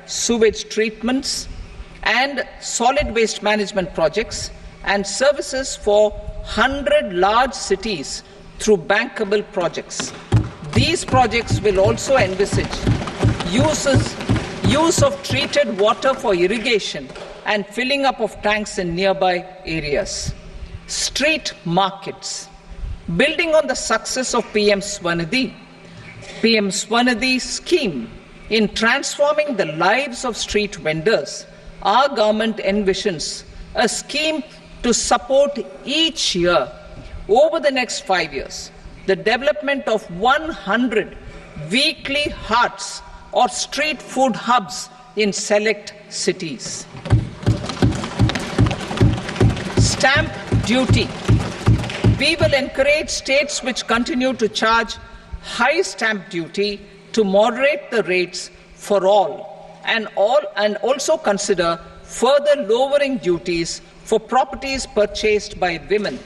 sewage treatments and solid waste management projects and services for 100 large cities through bankable projects. These projects will also envisage use of treated water for irrigation and filling up of tanks in nearby areas. Street markets. Building on the success of PM Swanidhi scheme in transforming the lives of street vendors, our government envisions a scheme to support each year over the next 5 years the development of 100 weekly hearts or street food hubs in select cities. Stamp duty. We will encourage states which continue to charge high stamp duty to moderate the rates for all and also consider further lowering duties for properties purchased by women.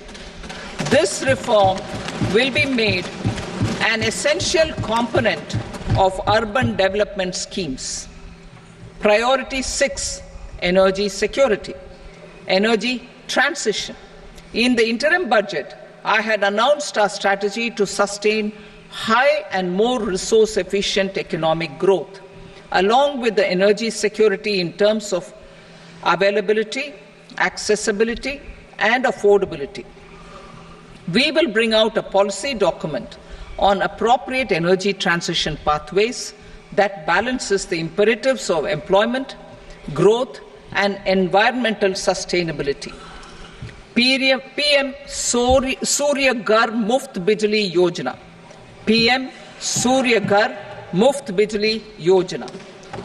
This reform will be made an essential component of urban development schemes. Priority 6, energy security, energy transition. In the interim budget, I had announced our strategy to sustain high and more resource-efficient economic growth, along with the energy security in terms of availability, accessibility, and affordability. We will bring out a policy document on appropriate energy transition pathways that balances the imperatives of employment, growth, and environmental sustainability. PM Surya Ghar Muft Bijli Yojana. PM Surya Ghar Muft Bijli Yojana.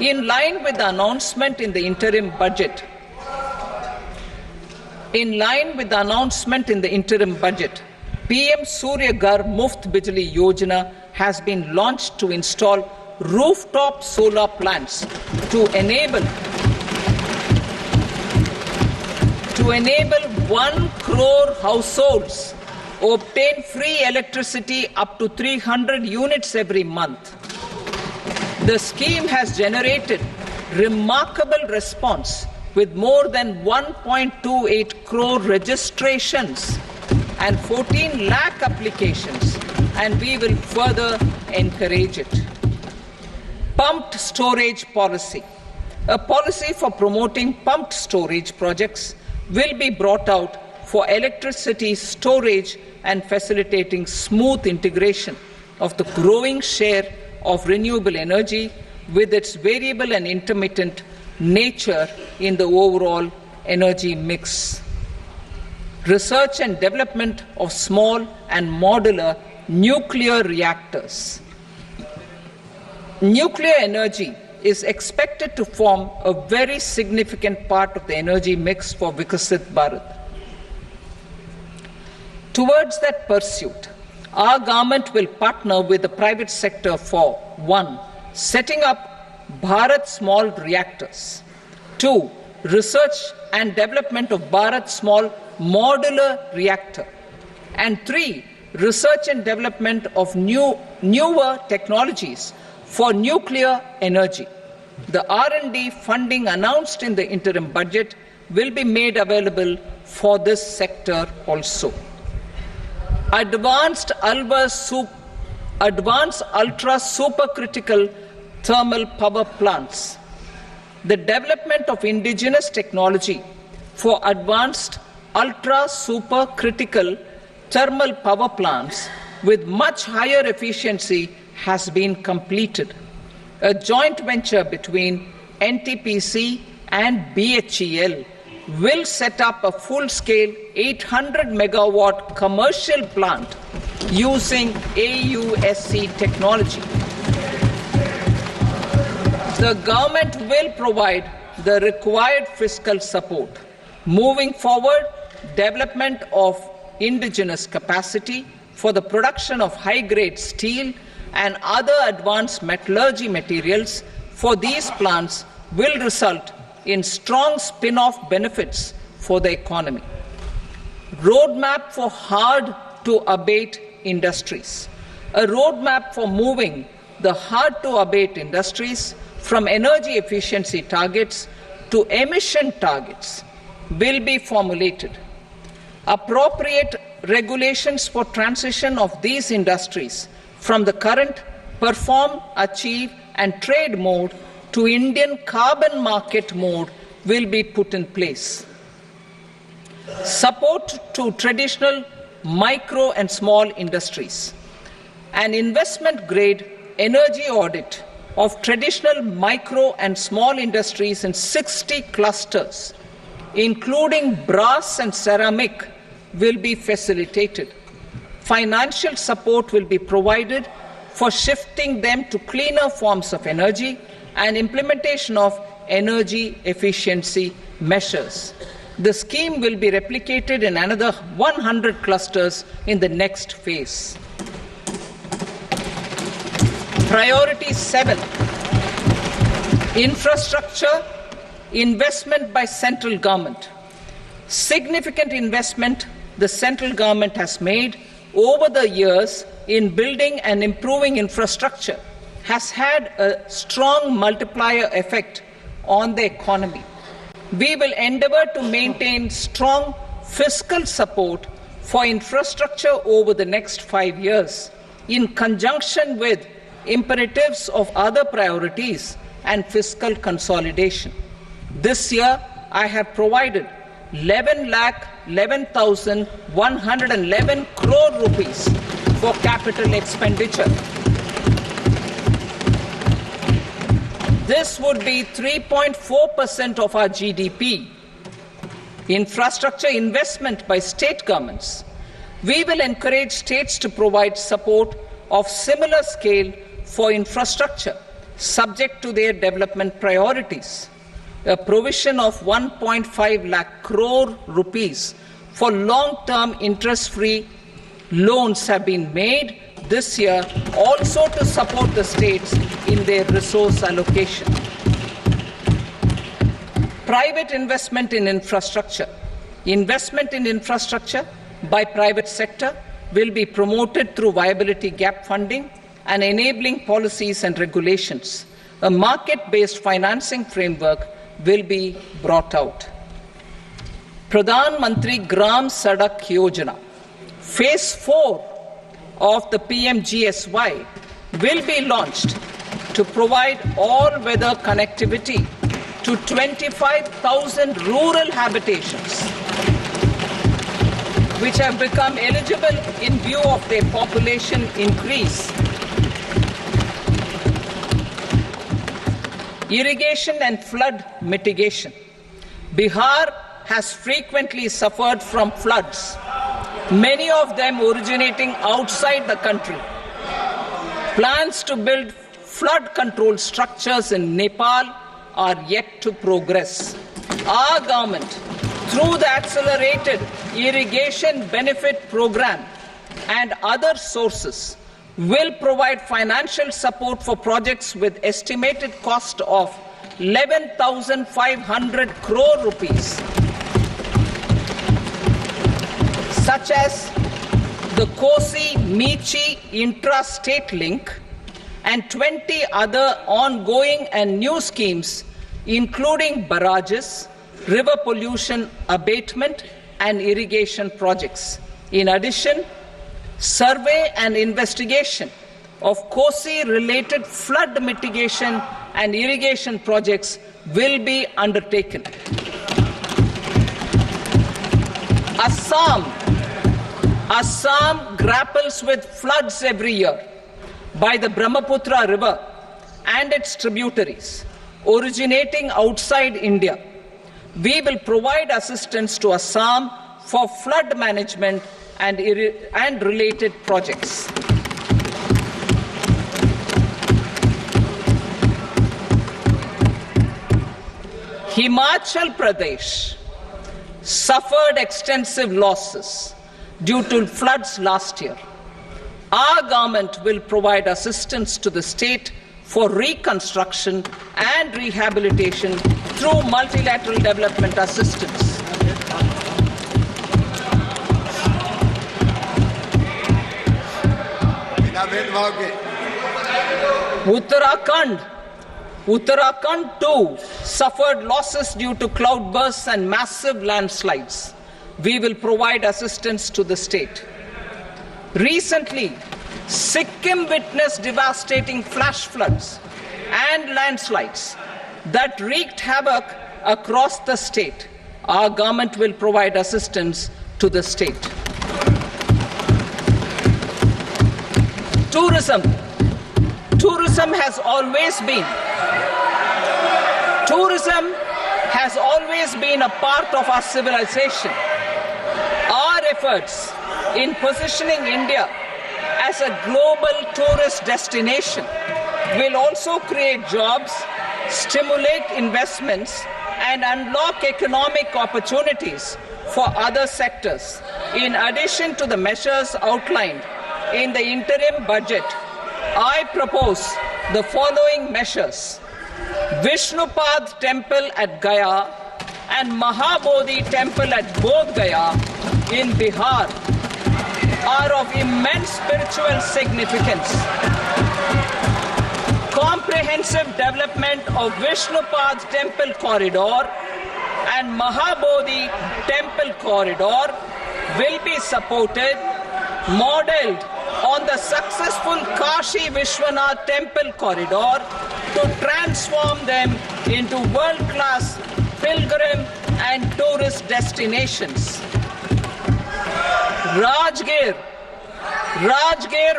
In line with the announcement in the interim budget, PM Surya Ghar Muft Bijli Yojana has been launched to install rooftop solar plants to enable 1 crore households obtain free electricity up to 300 units every month. The scheme has generated remarkable response with more than 1.28 crore registrations and 14 lakh applications, and we will further encourage it. Pumped storage policy. A policy for promoting pumped storage projects will be brought out for electricity storage and facilitating smooth integration of the growing share of renewable energy with its variable and intermittent nature in the overall energy mix. Research and development of small and modular nuclear reactors. Nuclear energy is expected to form a very significant part of the energy mix for Vikasit Bharat. Towards that pursuit, our government will partner with the private sector for 1. Setting up Bharat Small Reactors, 2. Research and development of Bharat Small Modular Reactor, and 3. Research and development of newer technologies for nuclear energy. The R&D funding announced in the interim budget will be made available for this sector also. Advanced ultra supercritical thermal power plants. The development of indigenous technology for advanced ultra supercritical thermal power plants with much higher efficiency has been completed. A joint venture between NTPC and BHEL will set up a full-scale 800 megawatt commercial plant using AUSC technology. The government will provide the required fiscal support. Moving forward, development of indigenous capacity for the production of high-grade steel and other advanced metallurgy materials for these plants will result in strong spin-off benefits for the economy. Roadmap for hard-to-abate industries. A roadmap for moving the hard-to-abate industries from energy efficiency targets to emission targets will be formulated. Appropriate regulations for transition of these industries from the current perform, achieve and trade mode to Indian carbon market mode will be put in place. Support to traditional micro and small industries. An investment-grade energy audit of traditional micro and small industries in 60 clusters, including brass and ceramic, will be facilitated. Financial support will be provided for shifting them to cleaner forms of energy and implementation of energy efficiency measures. The scheme will be replicated in another 100 clusters in the next phase. Priority 7, infrastructure investment by central government. Significant investment the central government has made over the years in building and improving infrastructure has had a strong multiplier effect on the economy. We will endeavour to maintain strong fiscal support for infrastructure over the next 5 years in conjunction with imperatives of other priorities and fiscal consolidation. This year, I have provided 11,11,111 crore rupees for capital expenditure. This would be 3.4% of our GDP. Infrastructure investment by state governments. We will encourage states to provide support of similar scale for infrastructure, subject to their development priorities. A provision of 1.5 lakh crore rupees for long-term interest-free loans have been made this year also to support the states in their resource allocation. Private investment in infrastructure. Investment in infrastructure by private sector will be promoted through viability gap funding and enabling policies and regulations. A market-based financing framework will be brought out. Pradhan Mantri Gram Sadak Yojana, Phase 4 of the PMGSY will be launched to provide all-weather connectivity to 25,000 rural habitations, which have become eligible in view of their population increase. Irrigation and flood mitigation. Bihar has frequently suffered from floods, many of them originating outside the country. Plans to build flood control structures in Nepal are yet to progress. Our government, through the accelerated irrigation benefit program and other sources, will provide financial support for projects with estimated cost of 11,500 crore rupees, such as the Kosi-Michi intra-state link and 20 other ongoing and new schemes, including barrages, river pollution abatement and irrigation projects. In addition, survey and investigation of Kosi-related flood mitigation and irrigation projects will be undertaken. Assam grapples with floods every year by the Brahmaputra River and its tributaries originating outside India. We will provide assistance to Assam for flood management and related projects. Himachal Pradesh suffered extensive losses due to floods last year. Our government will provide assistance to the state for reconstruction and rehabilitation through multilateral development assistance. Uttarakhand Uttarakhand too suffered losses due to cloudbursts and massive landslides. We will provide assistance to the state. Recently, Sikkim witnessed devastating flash floods and landslides that wreaked havoc across the state. Our government will provide assistance to the state. Tourism. Tourism has always been a part of our civilization. Our efforts in positioning India as a global tourist destination will also create jobs, stimulate investments, and unlock economic opportunities for other sectors. In addition to the measures outlined in the interim budget, I propose the following measures. Vishnupad Temple at Gaya and Mahabodhi Temple at Bodh Gaya in Bihar are of immense spiritual significance. Comprehensive development of Vishnupad Temple Corridor and Mahabodhi Temple Corridor will be supported, modeled on the successful Kashi Vishwanath Temple Corridor to transform them into world-class pilgrim and tourist destinations. Rajgir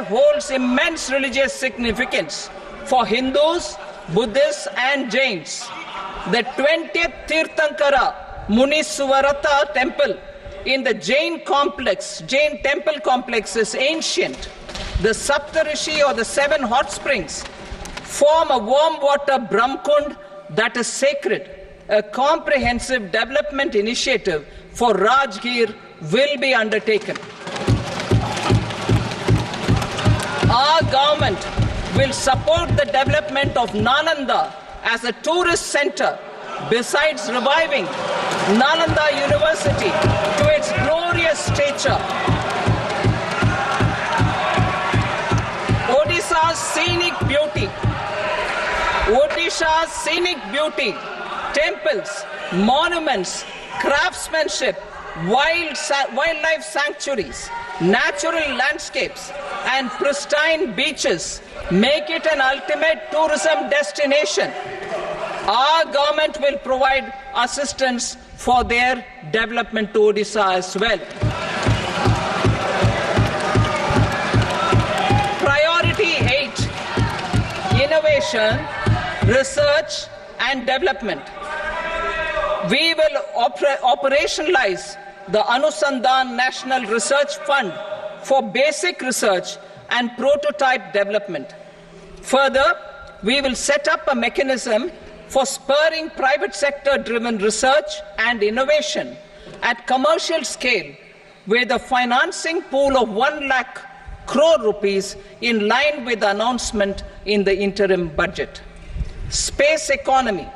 holds immense religious significance for Hindus, Buddhists and Jains. The 20th Tirthankara Muniswarata Temple in the Jain temple complex is ancient. The Saptarishi or the 7 hot springs form a warm water Brahmkund that is sacred. A comprehensive development initiative for Rajgir will be undertaken. Our government will support the development of Nalanda as a tourist center, besides reviving Nalanda University to its glorious stature. Odisha's scenic beauty, temples, monuments, craftsmanship, wildlife sanctuaries, natural landscapes, and pristine beaches make it an ultimate tourism destination. Our government will provide assistance for their development to Odisha as well. Priority 8, innovation, research and development. We will operationalize the Anusandhan National Research Fund for basic research and prototype development. Further, we will set up a mechanism for spurring private sector driven research and innovation at commercial scale with a financing pool of 1 lakh crore rupees in line with the announcement in the interim budget. Space economy.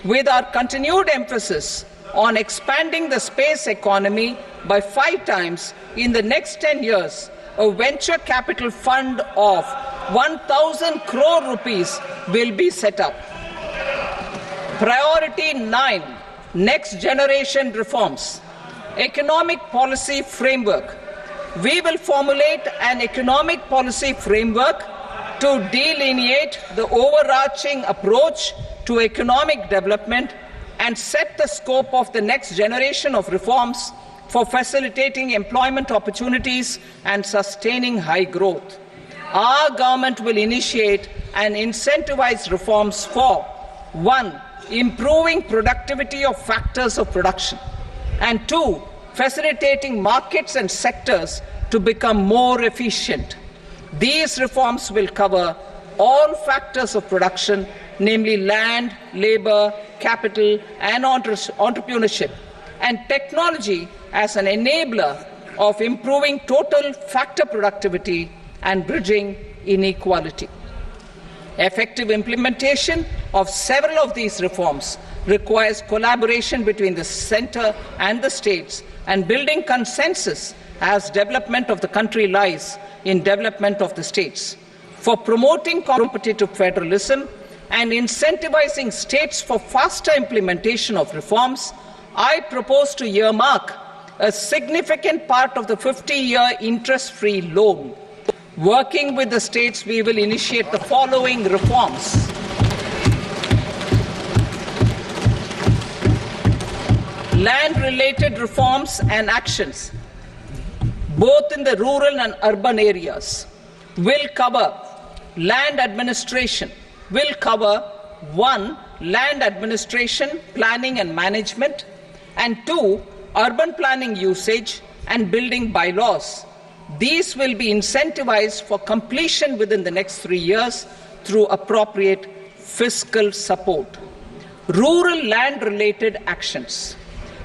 With our continued emphasis on expanding the space economy by 5 times in the next 10 years, a venture capital fund of 1,000 crore rupees will be set up. Priority 9, next generation reforms. Economic policy framework. We will formulate an economic policy framework to delineate the overarching approach to economic development and set the scope of the next generation of reforms for facilitating employment opportunities and sustaining high growth. Our government will initiate and incentivize reforms for 1. Improving productivity of factors of production, and 2. Facilitating markets and sectors to become more efficient. These reforms will cover all factors of production, namely land, labor, capital, and entrepreneurship, and technology as an enabler of improving total factor productivity and bridging inequality. Effective implementation of several of these reforms requires collaboration between the center and the states, and building consensus as development of the country lies in development of the states. For promoting competitive federalism, and incentivizing states for faster implementation of reforms, I propose to earmark a significant part of the 50-year interest-free loan. Working with the states, we will initiate the following reforms. Land-related reforms and actions, both in the rural and urban areas, will cover land administration, will cover 1. Land administration, planning and management, and 2. Urban planning usage and building bylaws. These will be incentivized for completion within the next 3 years through appropriate fiscal support. Rural land-related actions.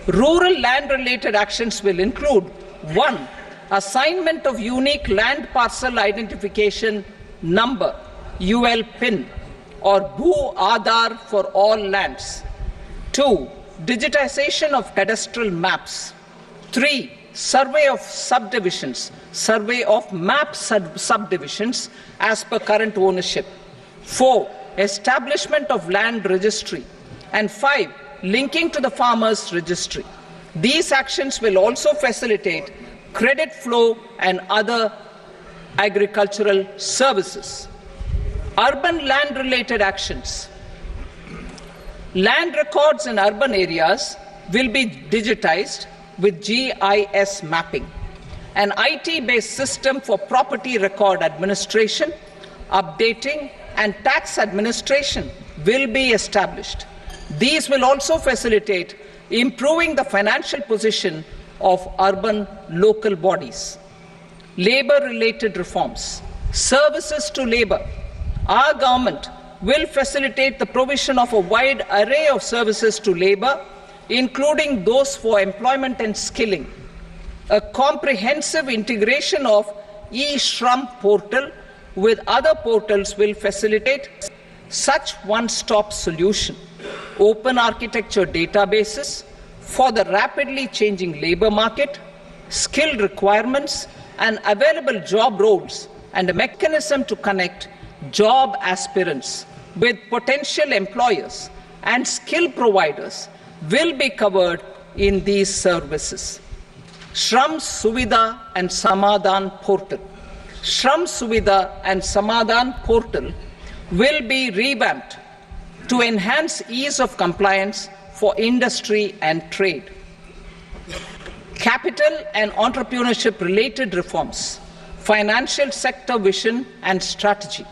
Rural land-related actions will include 1. Assignment of unique land parcel identification number, UL PIN, or Bhu Aadhaar for all lands. 2. Digitization of cadastral maps. 3. Survey of subdivisions, survey of map subdivisions as per current ownership. 4. Establishment of land registry. And 5. Linking to the farmers registry. These actions will also facilitate credit flow and other agricultural services. Urban land-related actions. Land records in urban areas will be digitized with GIS mapping. An IT-based system for property record administration, updating, and tax administration will be established. These will also facilitate improving the financial position of urban local bodies. Labor-related reforms. Services to labor. Our government will facilitate the provision of a wide array of services to labor, including those for employment and skilling. A comprehensive integration of e-Shram portal with other portals will facilitate such one-stop solution. Open architecture databases for the rapidly changing labor market, skill requirements, and available job roles, and a mechanism to connect job aspirants with potential employers and skill providers will be covered in these services. Shram Suvidha and Samadhan portal. Shram Suvidha and Samadhan portal will be revamped to enhance ease of compliance for industry and trade. Capital and entrepreneurship related reforms. Financial sector vision and strategy.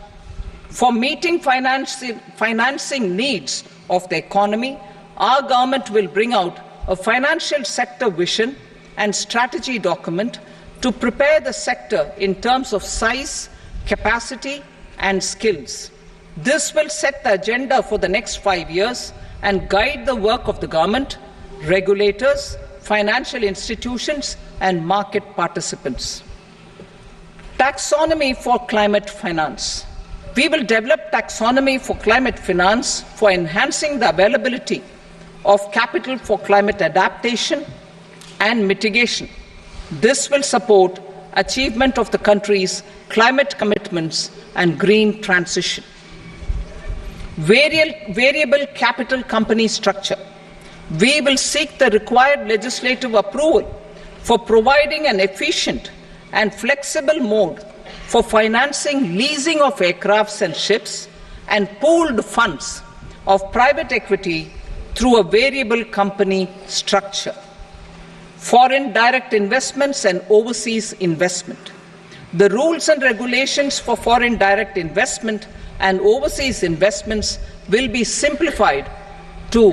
For meeting financing needs of the economy, our government will bring out a financial sector vision and strategy document to prepare the sector in terms of size, capacity, and skills. This will set the agenda for the next 5 years and guide the work of the government, regulators, financial institutions, and market participants. Taxonomy for climate finance. We will develop taxonomy for climate finance for enhancing the availability of capital for climate adaptation and mitigation. This will support achievement of the country's climate commitments and green transition. Variable capital company structure. We will seek the required legislative approval for providing an efficient and flexible mode for financing leasing of aircrafts and ships and pooled funds of private equity through a variable company structure. Foreign direct investments and overseas investment. The rules and regulations for foreign direct investment and overseas investments will be simplified to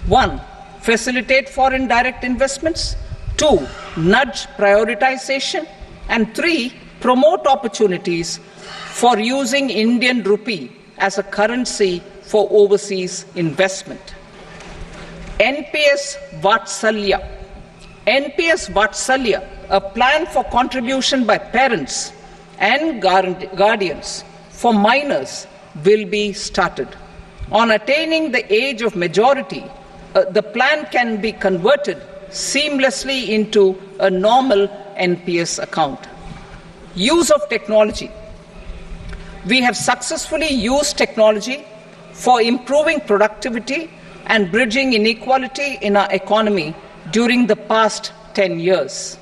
1. Facilitate foreign direct investments, 2. Nudge prioritization, and 3. Promote opportunities for using Indian rupee as a currency for overseas investment. NPS Vatsalya. NPS Vatsalya, a plan for contribution by parents and guardians for minors, will be started. On attaining the age of majority, the plan can be converted seamlessly into a normal NPS account. Use of technology. We have successfully used technology for improving productivity and bridging inequality in our economy during the past 10 years.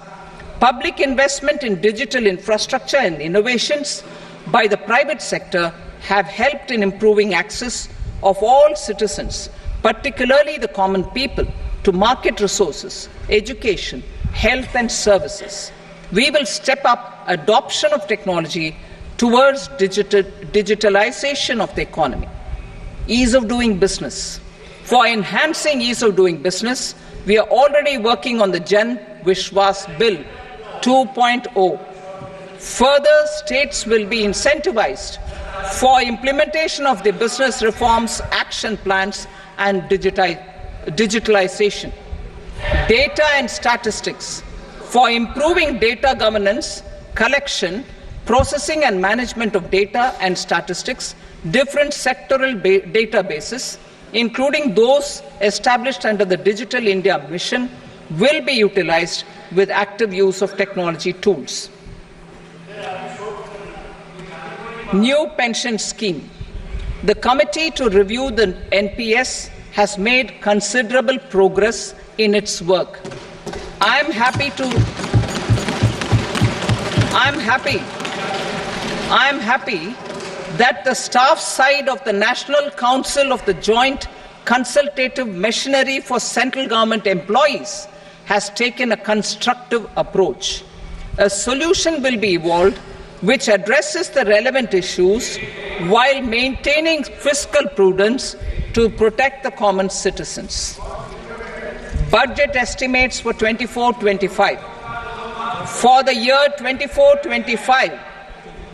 Public investment in digital infrastructure and innovations by the private sector have helped in improving access of all citizens, particularly the common people, to market resources, education, health and services. We will step up adoption of technology towards digitalization of the economy. Ease of doing business. For enhancing ease of doing business, we are already working on the Jan Vishwas Bill 2.0. Further, states will be incentivized for implementation of the business reforms, action plans and digitalization. Data and statistics. For improving data governance, collection, processing and management of data and statistics, different sectoral databases, including those established under the Digital India Mission, will be utilized with active use of technology tools. New pension scheme. The committee to review the NPS has made considerable progress in its work. I am happy that the staff side of the National Council of the Joint Consultative Machinery for Central Government Employees has taken a constructive approach. A solution will be evolved which addresses the relevant issues while maintaining fiscal prudence to protect the common citizens. Budget estimates for 24-25. For the year 24-25,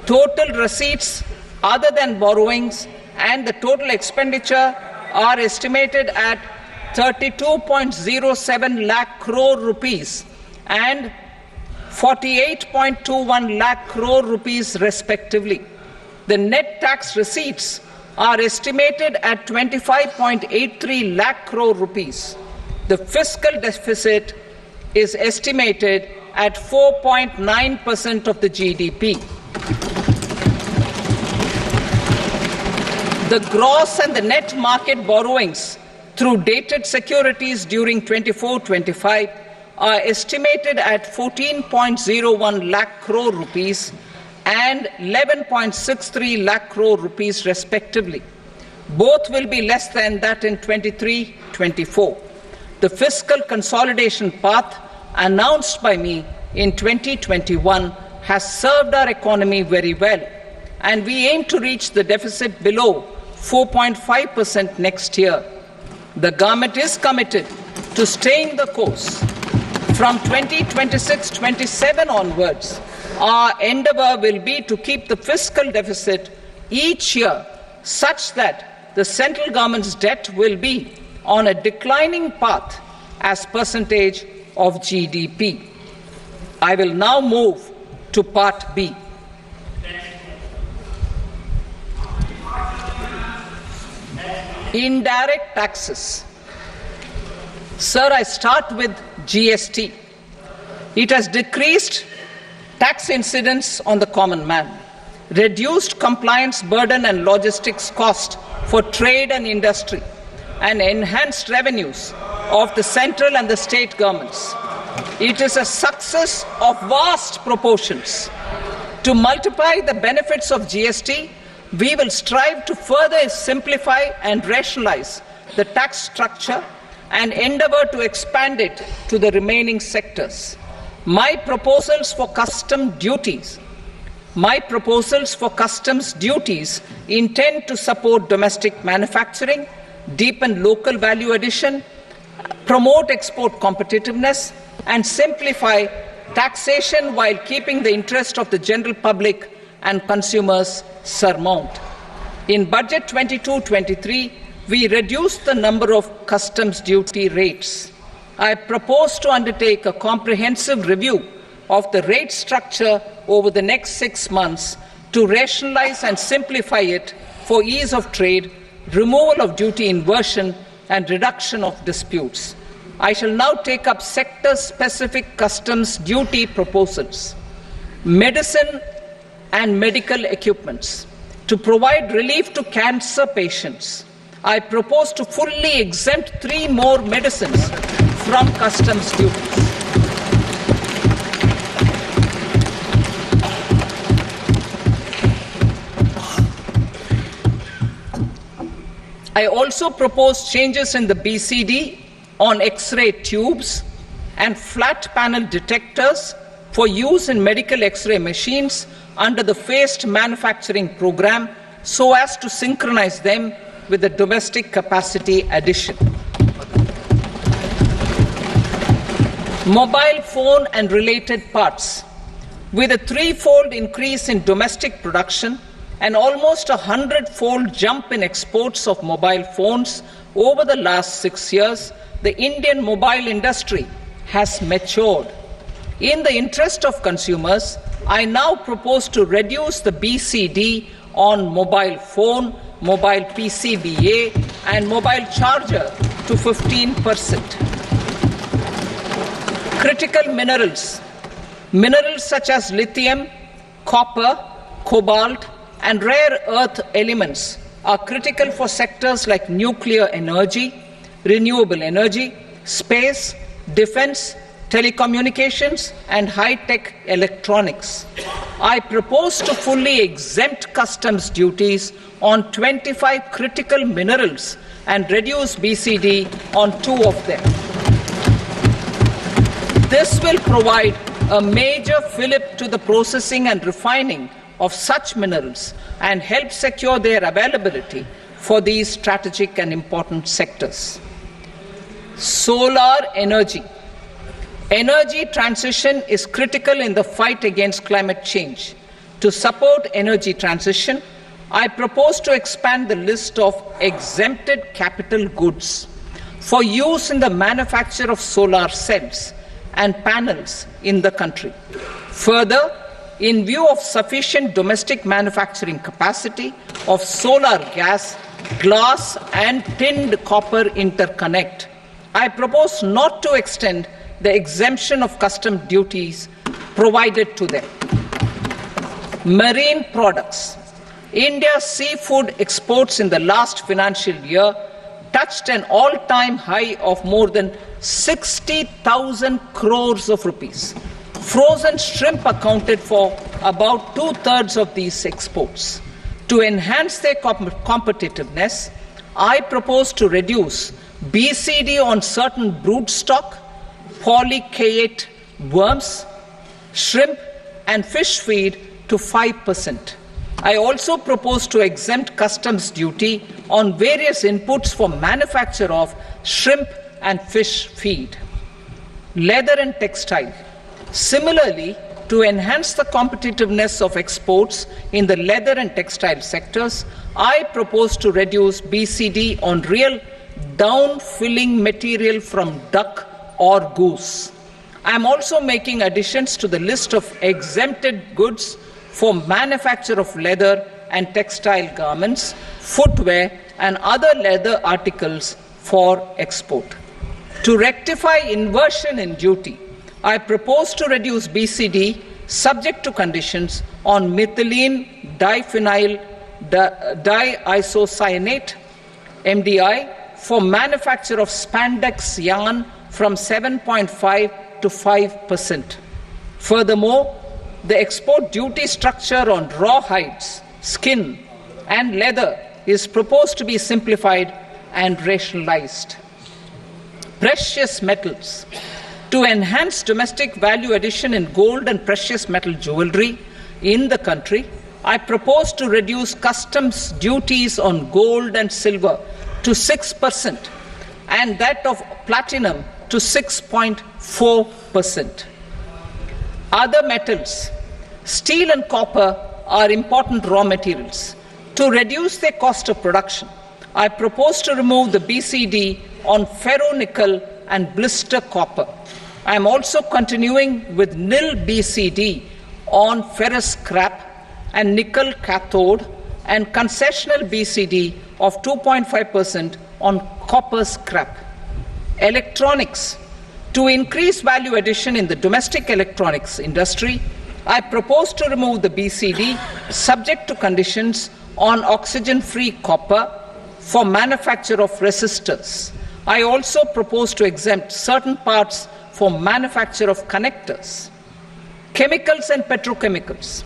total receipts other than borrowings and the total expenditure are estimated at 32.07 lakh crore rupees and 48.21 lakh crore rupees respectively. The net tax receipts are estimated at 25.83 lakh crore rupees. The fiscal deficit is estimated at 4.9% of the GDP. The gross and the net market borrowings through dated securities during 24-25 are estimated at 14.01 lakh crore rupees and 11.63 lakh crore rupees respectively. Both will be less than that in 23-24. The fiscal consolidation path announced by me in 2021 has served our economy very well, and we aim to reach the deficit below 4.5% next year. The government is committed to staying the course. From 2026-27 onwards, our endeavour will be to keep the fiscal deficit each year such that the central government's debt will be on a declining path as percentage of GDP. I will now move to Part B. Indirect taxes. Sir, I start with GST. It has decreased tax incidence on the common man, reduced compliance burden and logistics cost for trade and industry, and enhanced revenues of the central and the state governments. It is a success of vast proportions. To multiply the benefits of GST, we will strive to further simplify and rationalize the tax structure and endeavour to expand it to the remaining sectors. My proposals for customs duties intend to support domestic manufacturing, deepen local value addition, promote export competitiveness, and simplify taxation while keeping the interest of the general public and consumers surmount. In Budget 22-23, we reduced the number of customs duty rates. I propose to undertake a comprehensive review of the rate structure over the next 6 months to rationalize and simplify it for ease of trade, removal of duty inversion, and reduction of disputes. I shall now take up sector-specific customs duty proposals. Medicine and medical equipments. To provide relief to cancer patients, I propose to fully exempt 3 more medicines from customs duties. I also propose changes in the BCD on X-ray tubes and flat panel detectors for use in medical X-ray machines under the phased manufacturing program so as to synchronize them with the domestic capacity addition. Mobile phone and related parts. With a 3-fold increase in domestic production and almost a 100-fold jump in exports of mobile phones over the last 6 years, the Indian mobile industry has matured. In the interest of consumers, I now propose to reduce the BCD on mobile phone, mobile PCBA, and mobile charger to 15%. Critical minerals. Minerals such as lithium, copper, cobalt, and rare earth elements are critical for sectors like nuclear energy, renewable energy, space, defense, telecommunications, and high-tech electronics. I propose to fully exempt customs duties on 25 critical minerals and reduce BCD on 2 of them. This will provide a major fillip to the processing and refining of such minerals and help secure their availability for these strategic and important sectors. Solar energy. Energy transition is critical in the fight against climate change. To support energy transition, I propose to expand the list of exempted capital goods for use in the manufacture of solar cells and panels in the country. Further, in view of sufficient domestic manufacturing capacity of solar gas, glass, and tinned copper interconnect, I propose not to extend the exemption of custom duties provided to them. Marine products. India's seafood exports in the last financial year touched an all-time high of more than 60,000 crores of rupees. Frozen shrimp accounted for about 2/3 of these exports. To enhance their competitiveness, I propose to reduce BCD on certain broodstock, polychaete worms, shrimp, and fish feed to 5%. I also propose to exempt customs duty on various inputs for manufacture of shrimp and fish feed. Leather and textile. Similarly, to enhance the competitiveness of exports in the leather and textile sectors, I propose to reduce BCD on real down-filling material from duck or goose. I am also making additions to the list of exempted goods for manufacture of leather and textile garments, footwear, and other leather articles for export. To rectify inversion in duty, I propose to reduce BCD subject to conditions on methylene diphenyl diisocyanate MDI for manufacture of spandex yarn from 7.5 to 5%. Furthermore, the export duty structure on raw hides, skin, and leather is proposed to be simplified and rationalized. Precious metals. To enhance domestic value addition in gold and precious metal jewelry in the country, I propose to reduce customs duties on gold and silver to 6% and that of platinum to 6.4%. Other metals. Steel and copper are important raw materials. To reduce their cost of production, I propose to remove the BCD on ferronickel and blister copper. I am also continuing with nil BCD on ferrous scrap and nickel cathode and concessional BCD of 2.5% on copper scrap. Electronics. To increase value addition in the domestic electronics industry, I propose to remove the BCD subject to conditions on oxygen-free copper, for manufacture of resistors. I also propose to exempt certain parts for manufacture of connectors. Chemicals and petrochemicals.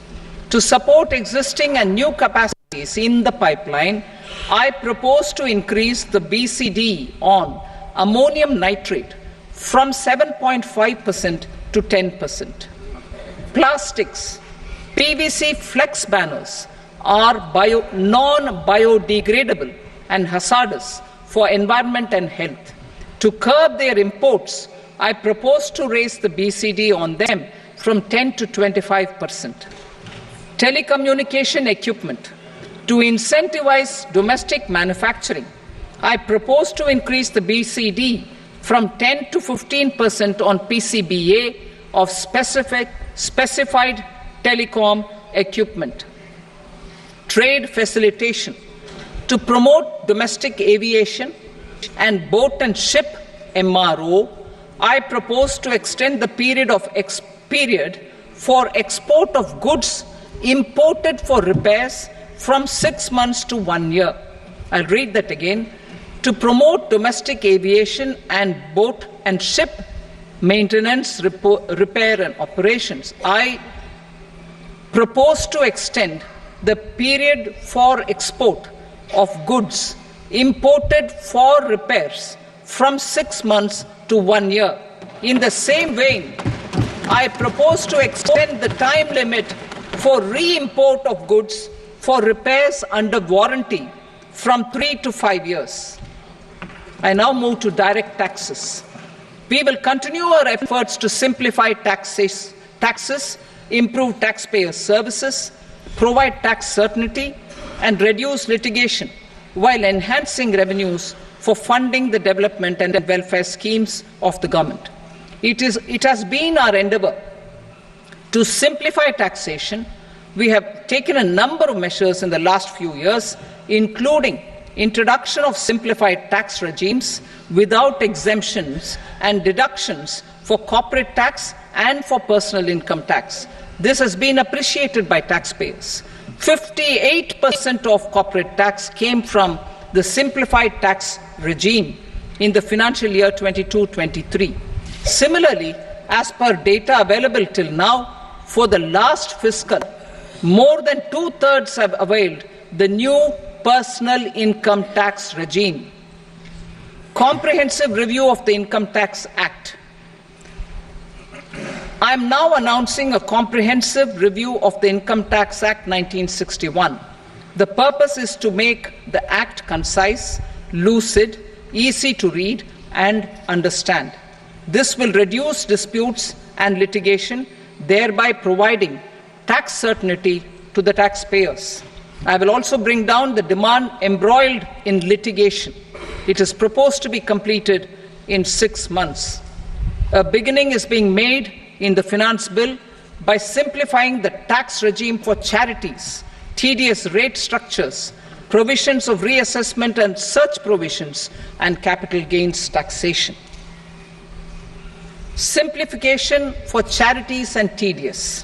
To support existing and new capacities in the pipeline, I propose to increase the BCD on ammonium nitrate from 7.5% to 10%. Plastics. PVC flex banners are non-biodegradable and hazardous for environment and health. To curb their imports, I propose to raise the BCD on them from 10 to 25%. Telecommunication equipment. To incentivize domestic manufacturing, I propose to increase the BCD from 10 to 15% on PCBA of specified telecom equipment. Trade facilitation. To promote domestic aviation and boat and ship MRO, I propose to extend the period for export of goods imported for repairs from 6 months to 1 year. I'll read that again. To promote domestic aviation and boat and ship maintenance, repair and operations, I propose to extend the period for export of goods imported for repairs from 6 months to 1 year. In the same vein, I propose to extend the time limit for re-import of goods for repairs under warranty from 3 to 5 years. I now move to direct taxes. We will continue our efforts to simplify taxes, improve taxpayer services, provide tax certainty, and reduce litigation while enhancing revenues for funding the development and welfare schemes of the government. It has been our endeavour to simplify taxation. We have taken a number of measures in the last few years, including introduction of simplified tax regimes without exemptions and deductions for corporate tax and for personal income tax. This has been appreciated by taxpayers. 58% of corporate tax came from the simplified tax regime in the financial year 22-23. Similarly, as per data available till now, for the last fiscal, more than 2/3 have availed the new personal income tax regime. Comprehensive review of the Income Tax Act. I am now announcing a comprehensive review of the Income Tax Act 1961. The purpose is to make the Act concise, lucid, easy to read and understand. This will reduce disputes and litigation, thereby providing tax certainty to the taxpayers. I will also bring down the demand embroiled in litigation. It is proposed to be completed in 6 months. A beginning is being made in the Finance Bill by simplifying the tax regime for charities, tedious rate structures, provisions of reassessment and such provisions, and capital gains taxation. Simplification for charities and tedious.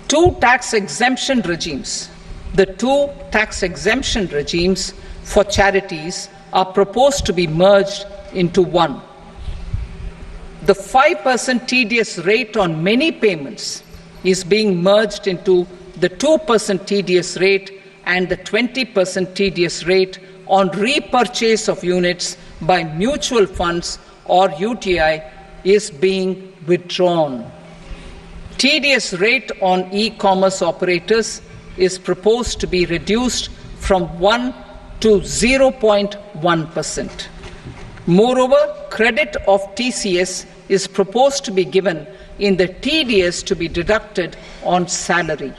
Two tax exemption regimes. The two tax exemption regimes for charities are proposed to be merged into one. The 5% tedious rate on many payments is being merged into the 2% tedious rate, and the 20% tedious rate on repurchase of units by mutual funds or UTI is being withdrawn. Tedious rate on e-commerce operators is proposed to be reduced from 1 to 0.1%. Moreover, credit of TCS is proposed to be given in the TDS to be deducted on salary.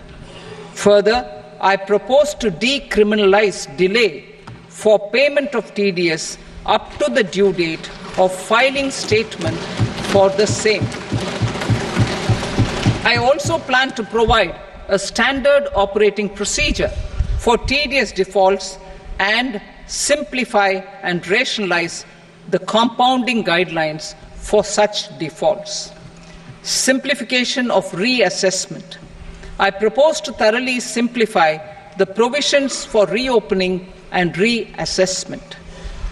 Further, I propose to decriminalize delay for payment of TDS up to the due date of filing statement for the same. I also plan to provide a standard operating procedure for TDS defaults and simplify and rationalize the compounding guidelines for such defaults. Simplification of reassessment. I propose to thoroughly simplify the provisions for reopening and reassessment.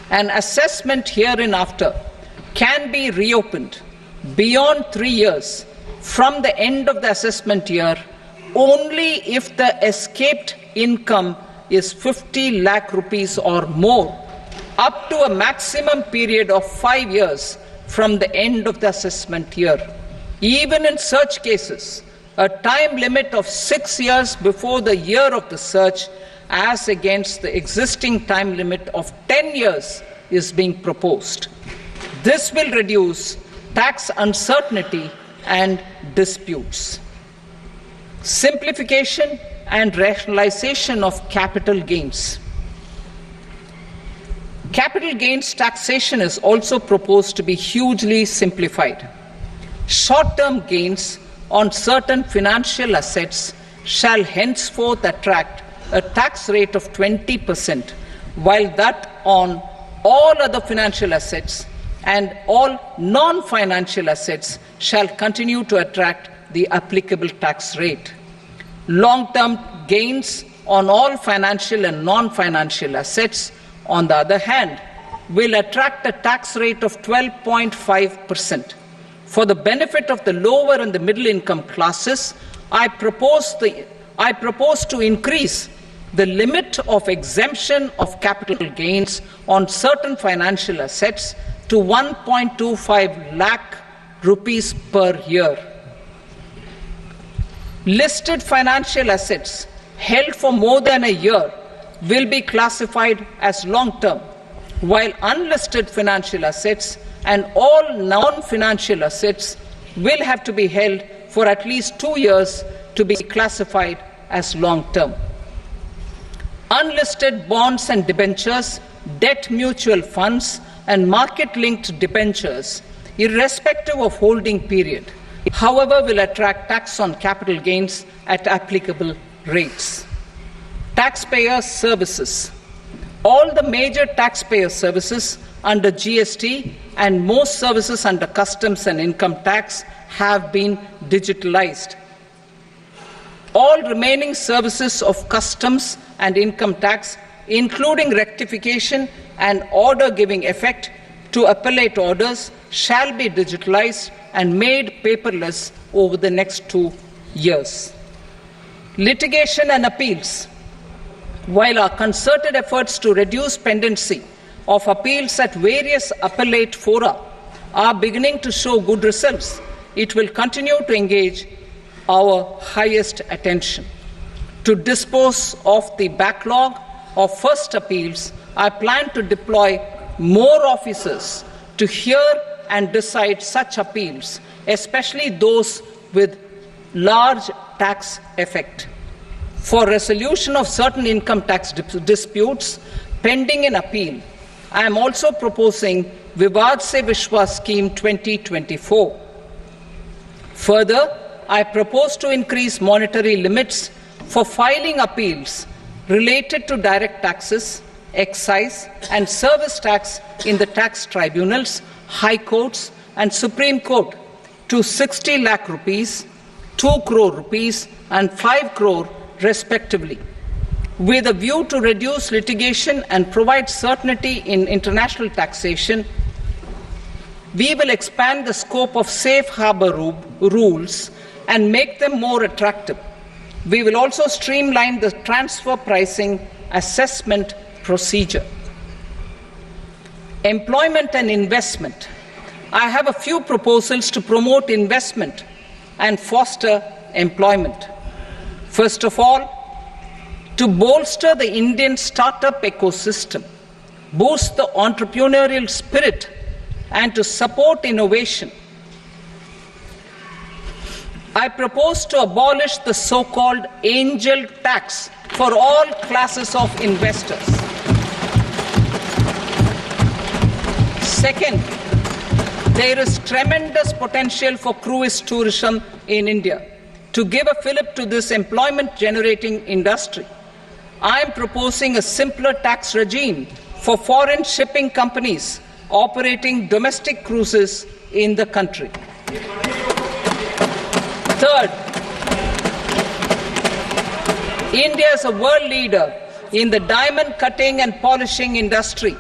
An assessment hereinafter can be reopened beyond 3 years from the end of the assessment year only if the escaped income is 50 lakh rupees or more, up to a maximum period of 5 years from the end of the assessment year. Even in such cases, a time limit of 6 years before the year of the search, as against the existing time limit of 10 years, is being proposed. This will reduce tax uncertainty and disputes. Simplification and rationalization of capital gains. Capital gains taxation is also proposed to be hugely simplified. Short-term gains on certain financial assets shall henceforth attract a tax rate of 20%, while that on all other financial assets and all non-financial assets shall continue to attract the applicable tax rate. Long-term gains on all financial and non-financial assets, on the other hand, will attract a tax rate of 12.5%. For the benefit of the lower and the middle income classes, I propose to increase the limit of exemption of capital gains on certain financial assets to 1.25 lakh rupees per year. Listed financial assets held for more than a year will be classified as long-term, while unlisted financial assets and all non-financial assets will have to be held for at least 2 years to be classified as long-term. Unlisted bonds and debentures, debt mutual funds, and market-linked debentures, irrespective of holding period, however, will attract tax on capital gains at applicable rates. Taxpayer services. All the major taxpayer services under GST and most services under customs and income tax have been digitalized. All remaining services of customs and income tax, including rectification and order giving effect to appellate orders, shall be digitalized and made paperless over the next 2 years. Litigation and appeals. While our concerted efforts to reduce pendency of appeals at various appellate fora are beginning to show good results, it will continue to engage our highest attention. To dispose of the backlog of first appeals, I plan to deploy more officers to hear and decide such appeals, especially those with large tax effect. For resolution of certain income tax disputes pending in appeal, I am also proposing Vivad Se Vishwas Scheme 2024. Further, I propose to increase monetary limits for filing appeals related to direct taxes, excise and service tax in the tax tribunals, high courts and Supreme Court to 60 lakh rupees, 2 crore rupees and 5 crore respectively. With a view to reduce litigation and provide certainty in international taxation, we will expand the scope of safe harbor rules and make them more attractive. We will also streamline the transfer pricing assessment procedure. Employment and investment. I have a few proposals to promote investment and foster employment. First of all, to bolster the Indian startup ecosystem, boost the entrepreneurial spirit, and to support innovation, I propose to abolish the so-called angel tax for all classes of investors. Second, there is tremendous potential for cruise tourism in India. To give a fillip to this employment-generating industry, I am proposing a simpler tax regime for foreign shipping companies operating domestic cruises in the country. Third, India is a world leader in the diamond cutting and polishing industry,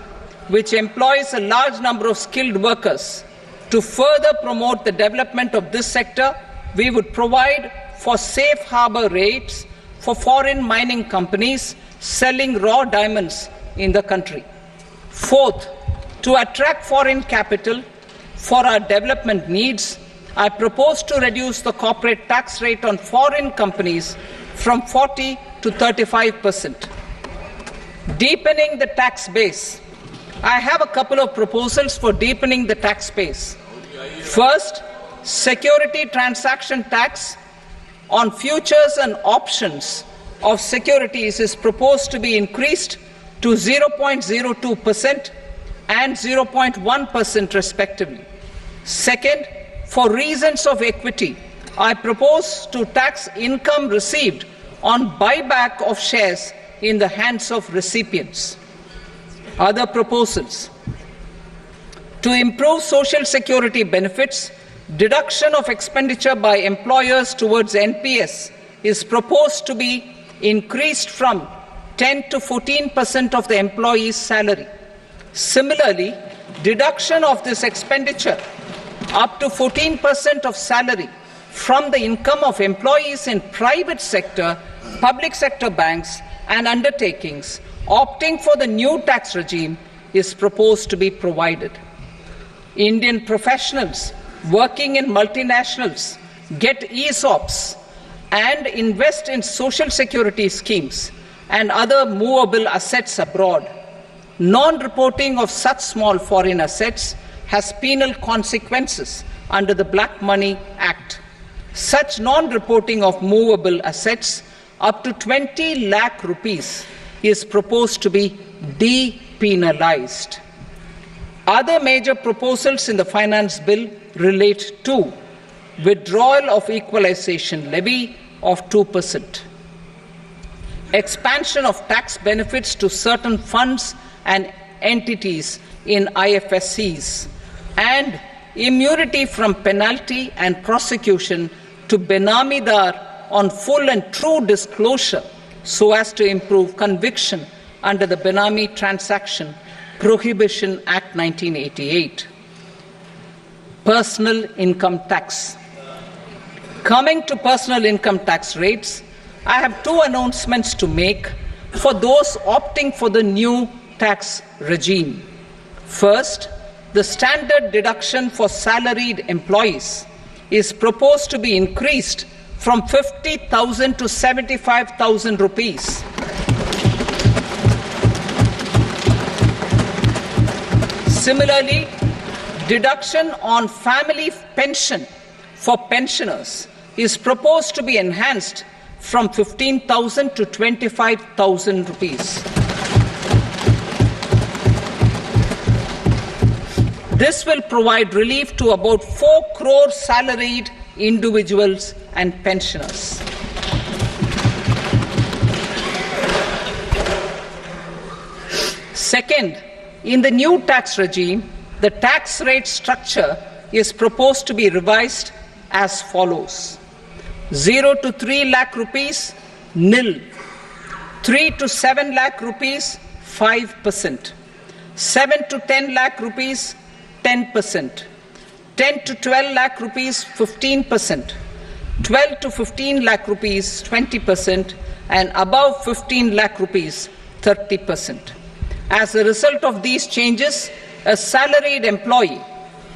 which employs a large number of skilled workers. To further promote the development of this sector, we would provide for safe harbor rates for foreign mining companies selling raw diamonds in the country. Fourth, to attract foreign capital for our development needs, I propose to reduce the corporate tax rate on foreign companies from 40 to 35%. Deepening the tax base. I have a couple of proposals for deepening the tax base. First, security transaction tax on futures and options of securities is proposed to be increased to 0.02% and 0.1% respectively. Second, for reasons of equity, I propose to tax income received on buyback of shares in the hands of recipients. Other proposals. To improve social security benefits, deduction of expenditure by employers towards NPS is proposed to be increased from 10 to 14% of the employee's salary. Similarly, deduction of this expenditure up to 14% of salary from the income of employees in private sector, public sector banks and undertakings opting for the new tax regime is proposed to be provided. Indian professionals working in multinationals get ESOPs and invest in social security schemes and other movable assets abroad. Non-reporting of such small foreign assets has penal consequences under the Black Money Act. Such non-reporting of movable assets up to 20 lakh rupees is proposed to be depenalized. Other major proposals in the finance bill relate to withdrawal of equalization levy of 2%, expansion of tax benefits to certain funds and entities in IFSCs, and immunity from penalty and prosecution to Benamidar on full and true disclosure so as to improve conviction under the Benami Transaction Prohibition Act 1988. Personal income tax. Coming to personal income tax rates, I have two announcements to make for those opting for the new tax regime. First, the standard deduction for salaried employees is proposed to be increased from 50,000 to 75,000 rupees. Similarly, deduction on family pension for pensioners is proposed to be enhanced from 15,000 to 25,000 rupees. This will provide relief to about 4 crore salaried individuals and pensioners. Second, in the new tax regime, the tax rate structure is proposed to be revised as follows: 0 to 3 lakh rupees, nil; 3 to 7 lakh rupees, 5%; 7 to 10 lakh rupees, 10%; 10 to 12 lakh rupees, 15%; 12 to 15 lakh rupees, 20%; and above 15 lakh rupees, 30%. As a result of these changes, a salaried employee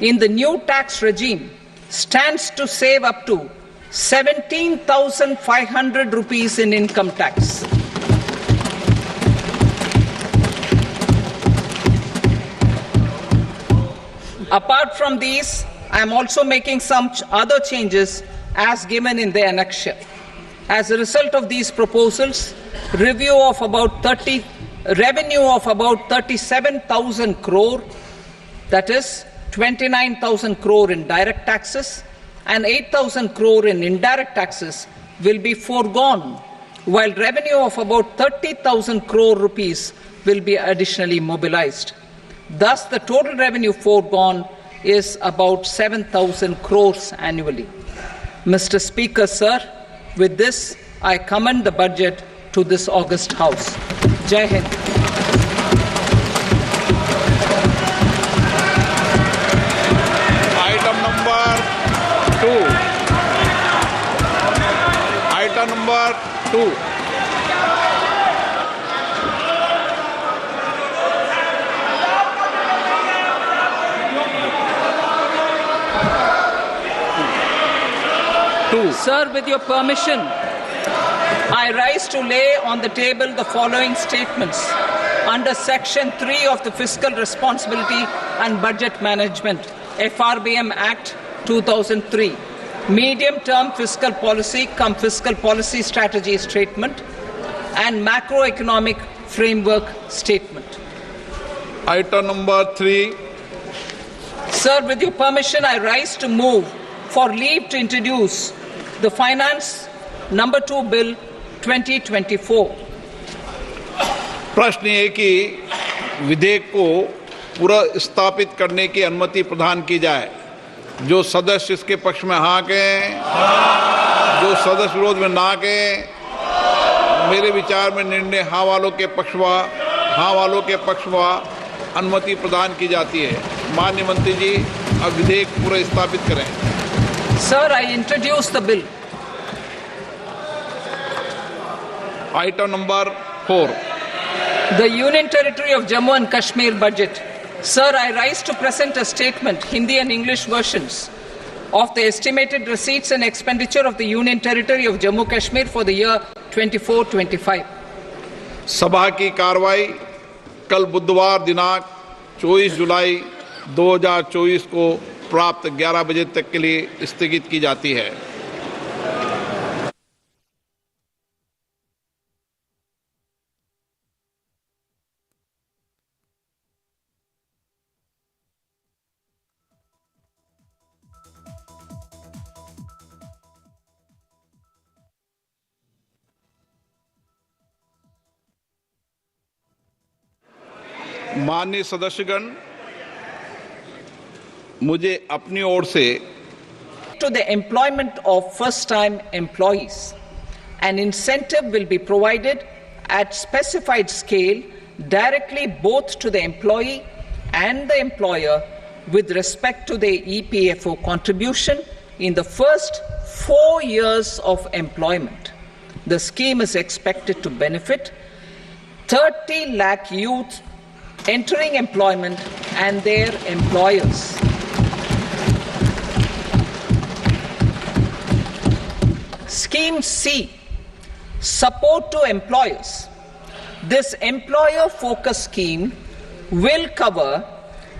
in the new tax regime stands to save up to 17,500 rupees in income tax. Apart from these, I am also making some other changes as given in the annexure. As a result of these proposals, revenue of about 37,000 crore, that is 29,000 crore in direct taxes and 8,000 crore in indirect taxes, will be foregone, while revenue of about 30,000 crore rupees will be additionally mobilized. Thus, the total revenue foregone is about 7,000 crores annually. Mr. Speaker, sir, with this, I commend the budget to this august House. Jai Hind. Item number 2. Item number 2. Sir, with your permission, I rise to lay on the table the following statements under Section 3 of the Fiscal Responsibility and Budget Management, FRBM Act 2003, Medium-Term Fiscal Policy cum Fiscal Policy Strategy Statement and Macroeconomic Framework Statement. Item number 3. Sir, with your permission, I rise to move for leave to introduce the Finance Number 2 Bill 2024. प्रश्न ये कि विधेयक को पूरा स्थापित करने की अनुमति प्रदान की जाए। जो सदस्य इसके पक्ष में हाँ कहें, जो सदस्य विरोध में ना कहें। मेरे विचार में निर्णय हाँ वालों के पक्ष में अनुमति प्रदान की जाती है। माननीय मंत्री जी, अब विधेयक पूरा स्थापित करें। Sir, I introduce the bill. Item number 4. The Union Territory of Jammu and Kashmir budget. Sir, I rise to present a statement, Hindi and English versions, of the estimated receipts and expenditure of the Union Territory of Jammu and Kashmir for the year 24-25. सभा की कार्रवाई कल बुधवार दिनांक 24 जुलाई 2024 को प्राप्त 11 बजे तक के लिए स्थगित की जाती है। माननीय सदस्यगण, मुझे अपनी ओर से to the employment of first-time employees, an incentive will be provided at specified scale directly both to the employee and the employer with respect to the EPFO contribution in the first 4 years of employment. The scheme is expected to benefit 30 lakh youth entering employment and their employers. Scheme C, support to employers. This employer-focused scheme will cover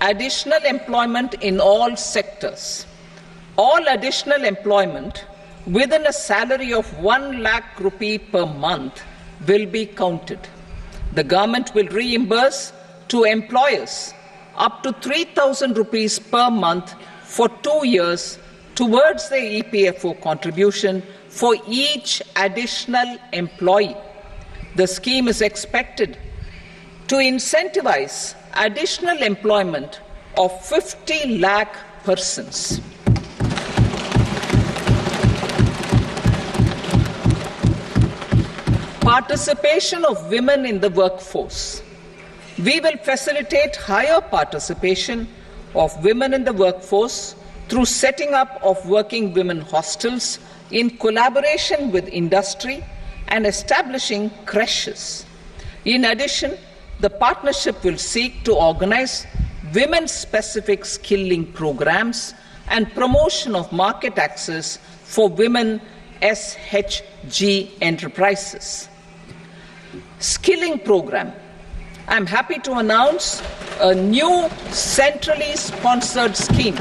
additional employment in all sectors. All additional employment within a salary of 1 lakh rupee per month will be counted. The government will reimburse to employers up to 3,000 rupees per month for 2 years towards the EPFO contribution for each additional employee. The scheme is expected to incentivize additional employment of 50 lakh persons. Participation of women in the workforce. We will facilitate higher participation of women in the workforce through setting up of working women hostels in collaboration with industry and establishing creches. In addition, the partnership will seek to organize women-specific skilling programs and promotion of market access for women SHG enterprises. Skilling program. I'm happy to announce a new centrally sponsored scheme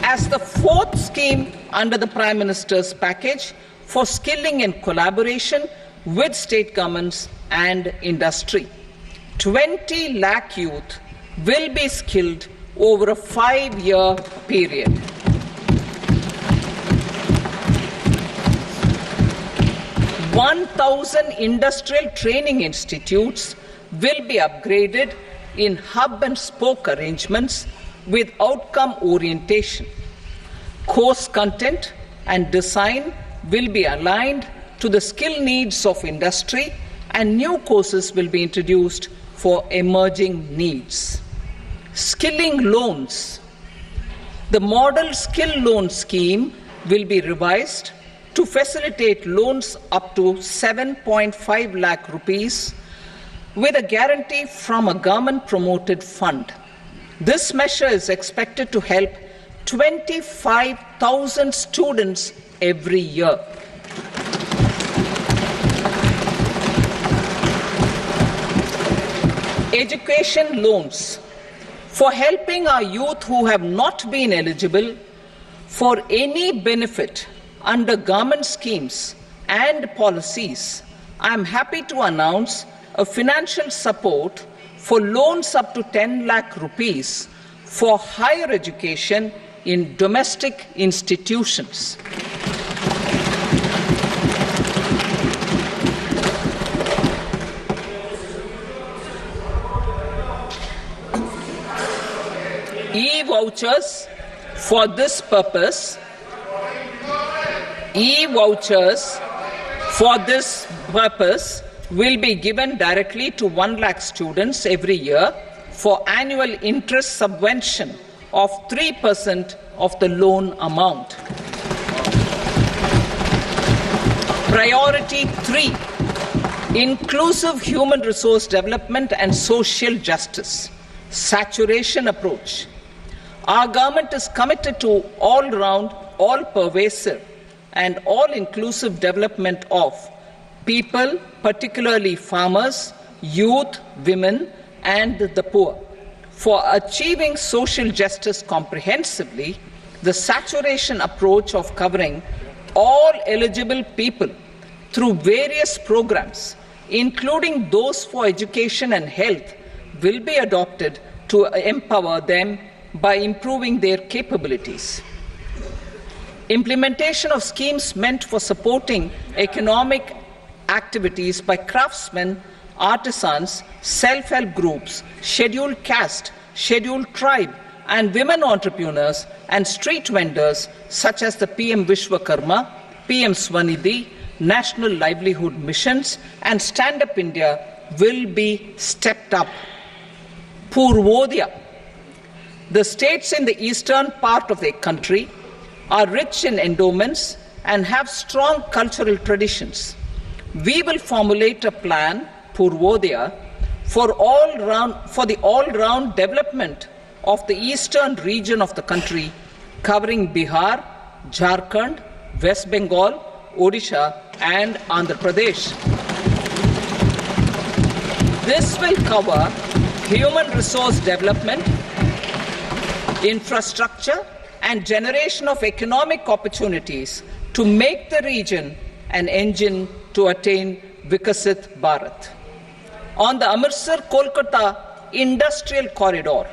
as the 4th scheme under the Prime Minister's package for skilling in collaboration with state governments and industry. 20 lakh youth will be skilled over a 5-year period. $1,000 industrial training institutes will be upgraded in hub and spoke arrangements with outcome orientation. Course content and design will be aligned to the skill needs of industry and new courses will be introduced for emerging needs. Skilling loans. The model skill loan scheme will be revised to facilitate loans up to 7.5 lakh rupees with a guarantee from a government-promoted fund. This measure is expected to help 25,000 students every year. Education loans. For helping our youth who have not been eligible for any benefit under government schemes and policies, I am happy to announce a financial support for loans up to 10 lakh rupees for higher education in domestic institutions. E-vouchers for this purpose. E-vouchers for this purpose will be given directly to 1 lakh students every year for annual interest subvention of 3% of the loan amount. Priority 3, inclusive human resource development and social justice. Saturation approach. Our government is committed to all-round, all-pervasive and all-inclusive development of people, particularly farmers, youth, women, and the poor. For achieving social justice comprehensively, the saturation approach of covering all eligible people through various programs, including those for education and health, will be adopted to empower them by improving their capabilities. Implementation of schemes meant for supporting economic activities by craftsmen, artisans, self-help groups, scheduled caste, scheduled tribe, and women entrepreneurs and street vendors such as the PM Vishwakarma, PM Swanidhi, National Livelihood Missions, and Stand Up India will be stepped up. Purvodaya. The states in the eastern part of the country are rich in endowments and have strong cultural traditions. We will formulate a plan, Purvodaya, for the all-round development of the eastern region of the country, covering Bihar, Jharkhand, West Bengal, Odisha, and Andhra Pradesh. This will cover human resource development, infrastructure, and generation of economic opportunities to make the region an engine to attain Vikasit Bharat. On the Amritsar-Kolkata Industrial Corridor,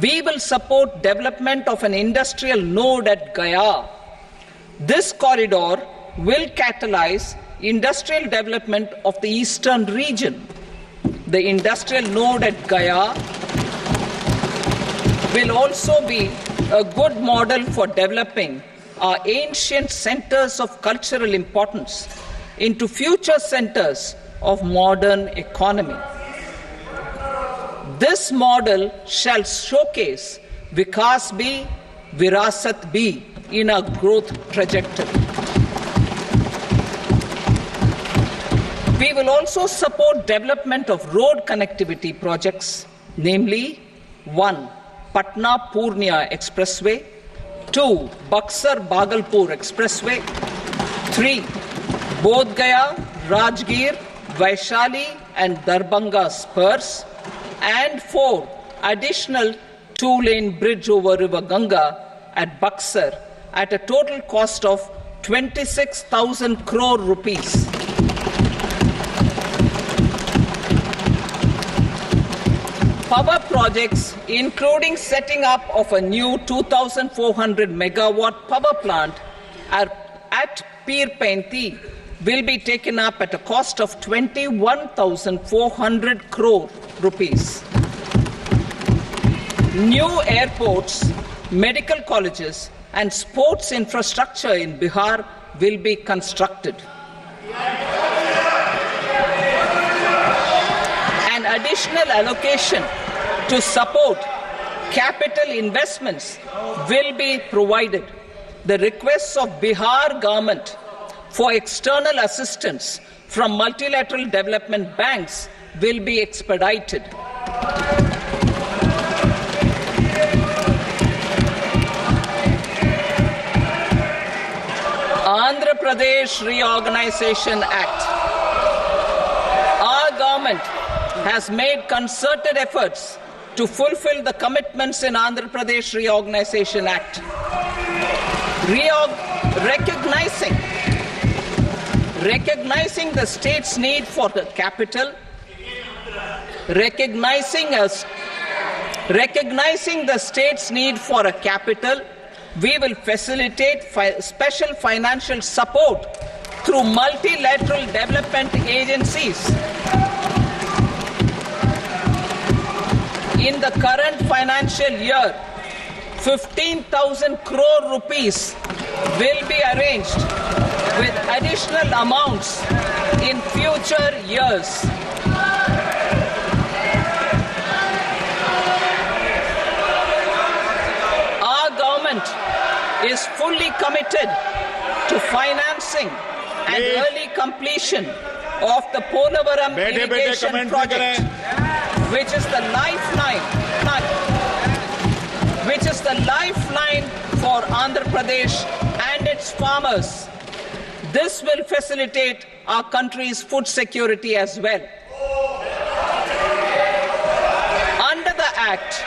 we will support development of an industrial node at Gaya. This corridor will catalyze industrial development of the eastern region. The industrial node at Gaya will also be a good model for developing our ancient centers of cultural importance into future centers of modern economy. This model shall showcase Vikas B, Virasat B in a growth trajectory. We will also support development of road connectivity projects, namely 1. Patna-Purnia Expressway, 2. Buxar-Bhagalpur Expressway, 3. Bodh Gaya, Rajgir, Vaishali and Darbhanga spurs, and 4. Additional 2-lane bridge over River Ganga at Buxar at a total cost of 26,000 crore rupees. Power projects, including setting up of a new 2,400 megawatt power plant at Pir Painti, will be taken up at a cost of 21,400 crore rupees. New airports, medical colleges, and sports infrastructure in Bihar will be constructed. additional allocation to support capital investments will be provided. The requests of Bihar government for external assistance from multilateral development banks will be expedited. Andhra Pradesh Reorganization Act. Our government has made concerted efforts to fulfill the commitments in Andhra Pradesh Reorganization Act. Recognizing the state's need for the capital, recognizing the state's need for a capital, we will facilitate special financial support through multilateral development agencies. In the current financial year, 15,000 crore rupees will be arranged with additional amounts in future years. Our government is fully committed to financing and early completion of the Polavaram Irrigation project, which is the lifeline for Andhra Pradesh and its farmers. This will facilitate our country's food security as well. Under the Act,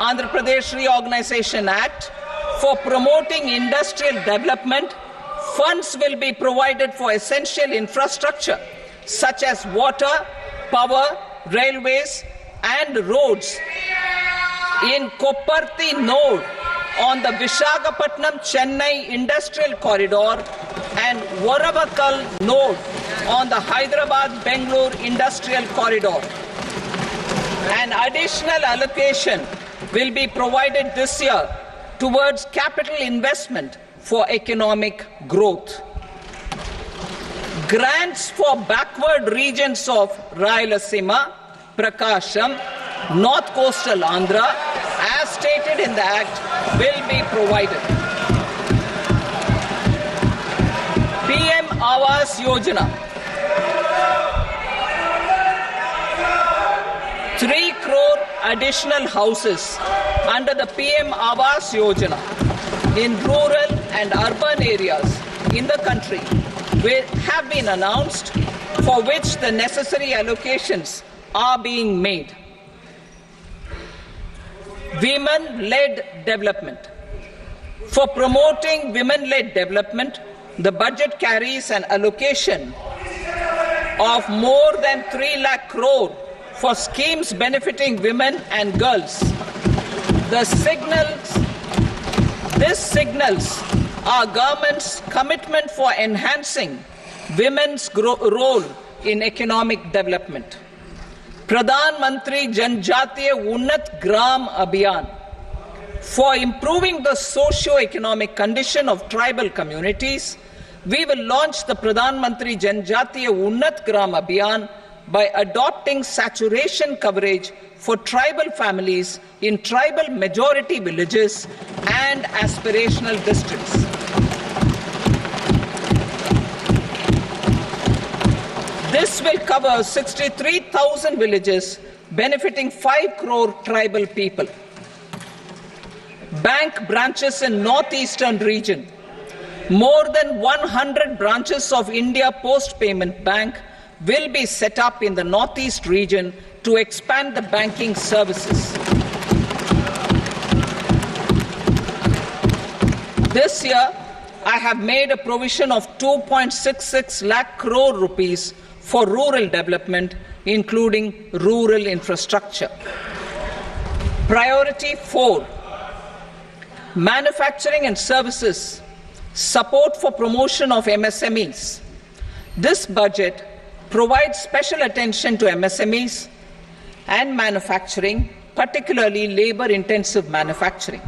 Andhra Pradesh Reorganization Act, for promoting industrial development, funds will be provided for essential infrastructure such as water, power, railways and roads. In Kopparthi node on the Visakhapatnam-Chennai Industrial Corridor and Varavakal node on the Hyderabad-Bengaluru Industrial Corridor. An additional allocation will be provided this year towards capital investment for economic growth. Grants for backward regions of Rayalaseema, Prakasham, North Coastal Andhra, as stated in the Act, will be provided. PM Awas Yojana. 3 crore additional houses under the PM Awas Yojana in rural and urban areas in the country will have been announced, for which the necessary allocations are being made. Women-led development. For promoting women-led development, the budget carries an allocation of more than 3 lakh crore for schemes benefiting women and girls. This signals our government's commitment for enhancing women's role in economic development. Pradhan Mantri Janjatiya Unnat Gram Abhiyan. For improving the socio-economic condition of tribal communities, we will launch the Pradhan Mantri Janjatiya Unnat Gram Abhiyan by adopting saturation coverage for tribal families in tribal majority villages and aspirational districts. This will cover 63,000 villages, benefiting 5 crore tribal people. Bank branches in northeastern region. More than 100 branches of India Post Payment Bank will be set up in the northeast region to expand the banking services. This year, I have made a provision of 2.66 lakh crore rupees for rural development, including rural infrastructure. Priority 4, manufacturing and services, support for promotion of MSMEs. This budget provides special attention to MSMEs and manufacturing, particularly labor-intensive manufacturing.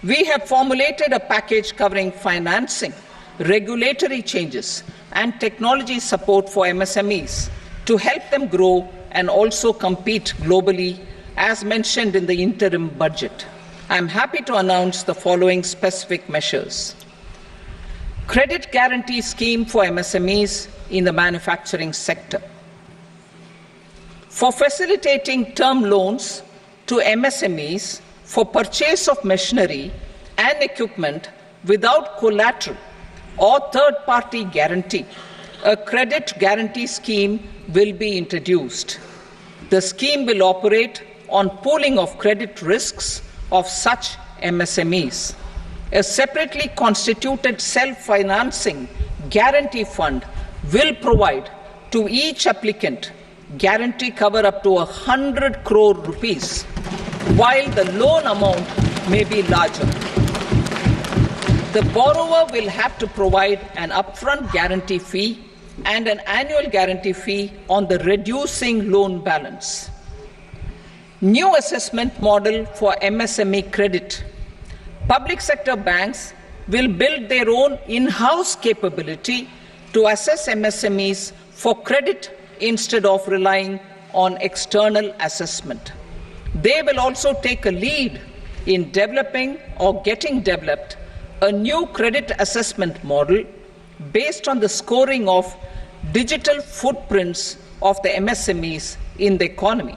We have formulated a package covering financing regulatory changes, and technology support for MSMEs to help them grow and also compete globally, as mentioned in the interim budget. I am happy to announce the following specific measures. Credit guarantee scheme for MSMEs in the manufacturing sector. For facilitating term loans to MSMEs for purchase of machinery and equipment without collateral or third-party guarantee, a credit guarantee scheme will be introduced. The scheme will operate on pooling of credit risks of such MSMEs. A separately constituted self-financing guarantee fund will provide to each applicant guarantee cover up to 100 crore rupees, while the loan amount may be larger. The borrower will have to provide an upfront guarantee fee and an annual guarantee fee on the reducing loan balance. New assessment model for MSME credit. Public sector banks will build their own in-house capability to assess MSMEs for credit instead of relying on external assessment. They will also take a lead in developing or getting developed a new credit assessment model based on the scoring of digital footprints of the MSMEs in the economy.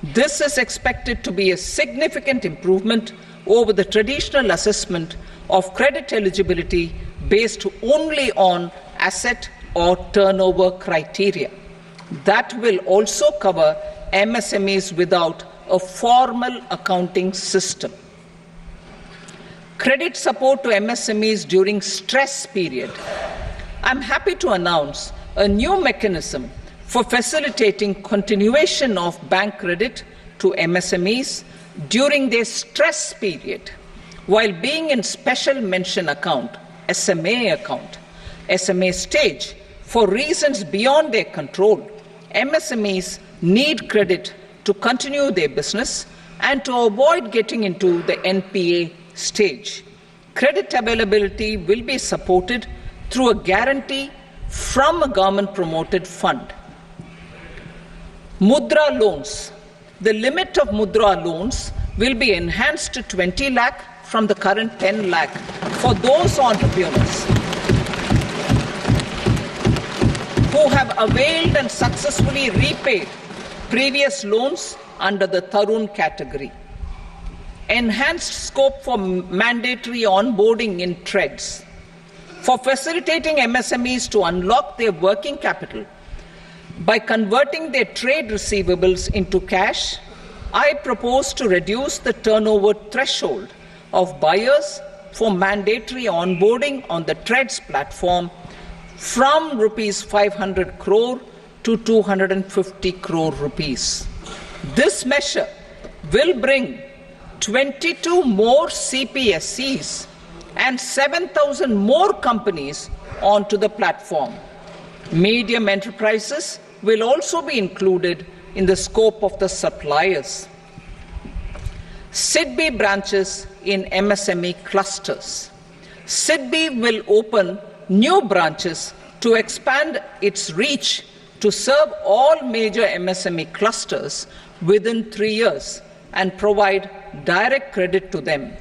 This is expected to be a significant improvement over the traditional assessment of credit eligibility based only on asset or turnover criteria. That will also cover MSMEs without a formal accounting system. Credit support to MSMEs during stress period. I'm happy to announce a new mechanism for facilitating continuation of bank credit to MSMEs during their stress period while being in special mention account, SMA stage, for reasons beyond their control. MSMEs need credit to continue their business and to avoid getting into the NPA stage. Credit availability will be supported through a guarantee from a government-promoted fund. Mudra loans. The limit of Mudra loans will be enhanced to 20 lakh from the current 10 lakh for those entrepreneurs who have availed and successfully repaid previous loans under the Tarun category. Enhanced scope for mandatory onboarding in trades. For facilitating MSMEs to unlock their working capital by converting their trade receivables into cash, I propose to reduce the turnover threshold of buyers for mandatory onboarding on the trades platform from rupees 500 crore to 250 crore rupees. This measure will bring 22 more CPSCs and 7,000 more companies onto the platform. Medium enterprises will also be included in the scope of the suppliers. SIDBI branches in MSME clusters. SIDBI will open new branches to expand its reach to serve all major MSME clusters within 3 years and provide direct credit to them.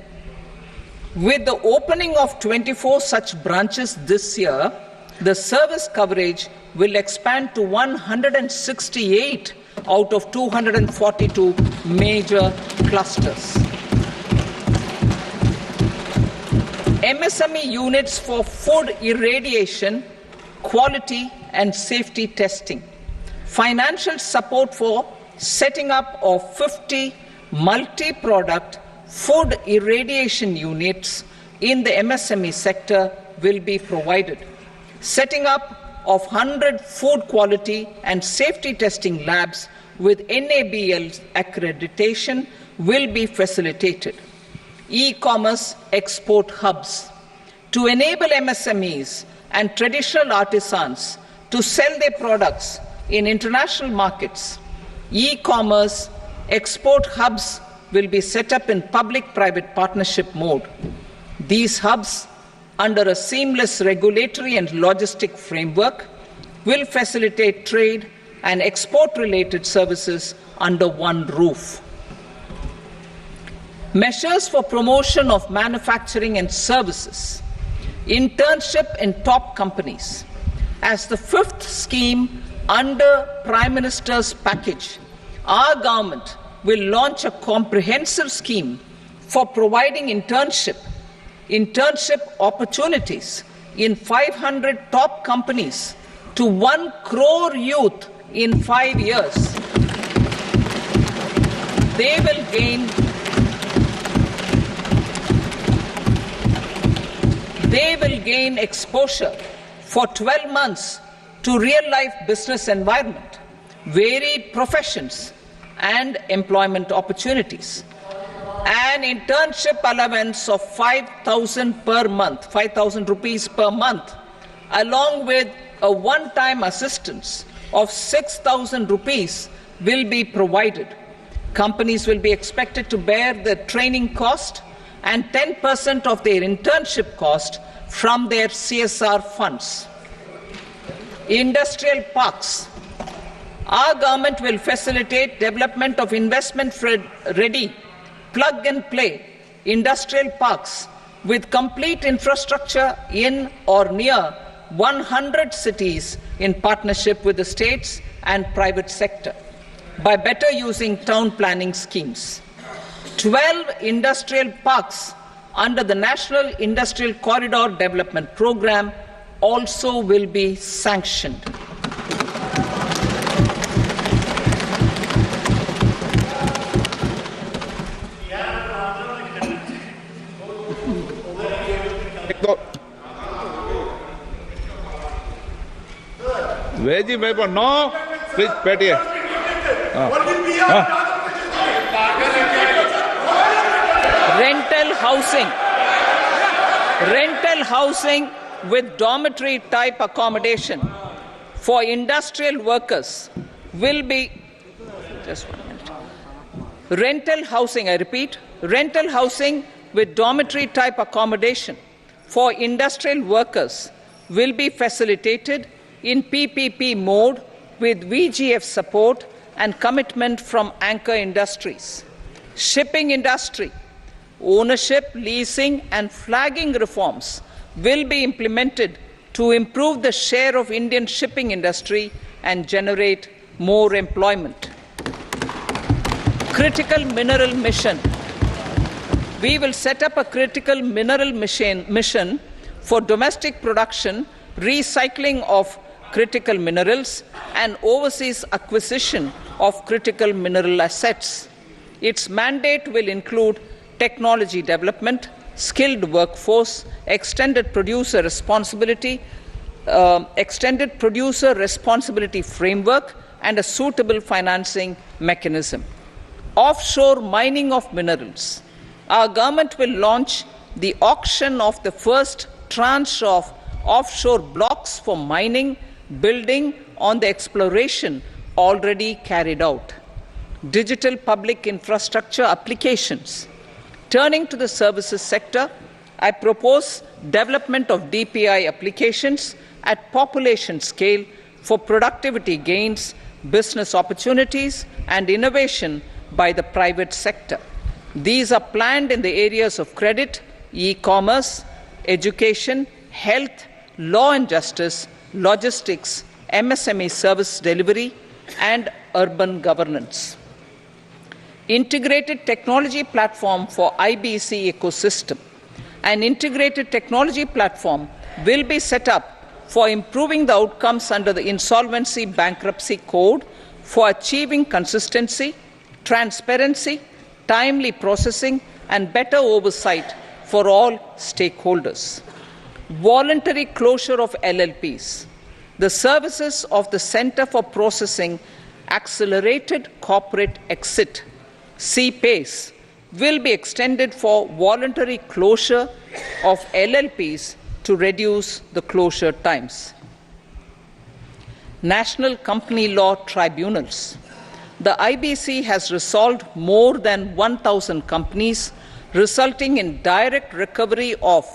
With the opening of 24 such branches this year, the service coverage will expand to 168 out of 242 major clusters. MSME units for food irradiation, quality and safety testing. Financial support for setting up of 50 multi-product food irradiation units in the MSME sector will be provided. Setting up of 100 food quality and safety testing labs with NABL accreditation will be facilitated. E-commerce export hubs. To enable MSMEs and traditional artisans to sell their products in international markets, e-commerce export hubs will be set up in public-private partnership mode. These hubs under a seamless regulatory and logistic framework will facilitate trade and export-related services under one roof. Measures for promotion of manufacturing and services, internship in top companies. As the fifth scheme under Prime Minister's package, our government will launch a comprehensive scheme for providing internship opportunities in 500 top companies to 1 crore youth in 5 years. They will gain exposure for 12 months to real-life business environment, varied professions, and employment opportunities. An internship allowance of 5,000 per month, 5,000 rupees per month, along with a one-time assistance of 6,000 rupees will be provided. Companies will be expected to bear the training cost and 10% of their internship cost from their CSR funds. Industrial parks. Our government will facilitate development of investment-ready, plug-and-play industrial parks with complete infrastructure in or near 100 cities in partnership with the states and private sector by better using town planning schemes. 12 industrial parks under the National Industrial Corridor Development Program also will be sanctioned. Veji paper, no. Please, Petty. Rental housing with dormitory type accommodation for industrial workers will be rental housing, I repeat, rental housing with dormitory type accommodation for industrial workers will be facilitated in PPP mode with VGF support and commitment from anchor industries. Shipping industry, ownership, leasing and flagging reforms will be implemented to improve the share of Indian shipping industry and generate more employment. Critical mineral mission. We will set up a critical mineral mission for domestic production, recycling of critical minerals and overseas acquisition of critical mineral assets. Its mandate will include technology development, skilled workforce, extended producer responsibility framework, and a suitable financing mechanism. Offshore mining of minerals. Our government will launch the auction of the first tranche of offshore blocks for mining, building on the exploration already carried out. Digital public infrastructure applications. Turning to the services sector, I propose development of DPI applications at population scale for productivity gains, business opportunities, and innovation by the private sector. These are planned in the areas of credit, e-commerce, education, health, law and justice, logistics, MSME service delivery, and urban governance. Integrated technology platform for IBC ecosystem. An integrated technology platform will be set up for improving the outcomes under the Insolvency Bankruptcy Code for achieving consistency, transparency, timely processing, and better oversight for all stakeholders. Voluntary closure of LLPs. The services of the Center for Processing Accelerated Corporate Exit, CPACE, will be extended for voluntary closure of LLPs to reduce the closure times. National Company Law Tribunals. The IBC has resolved more than 1,000 companies, resulting in direct recovery of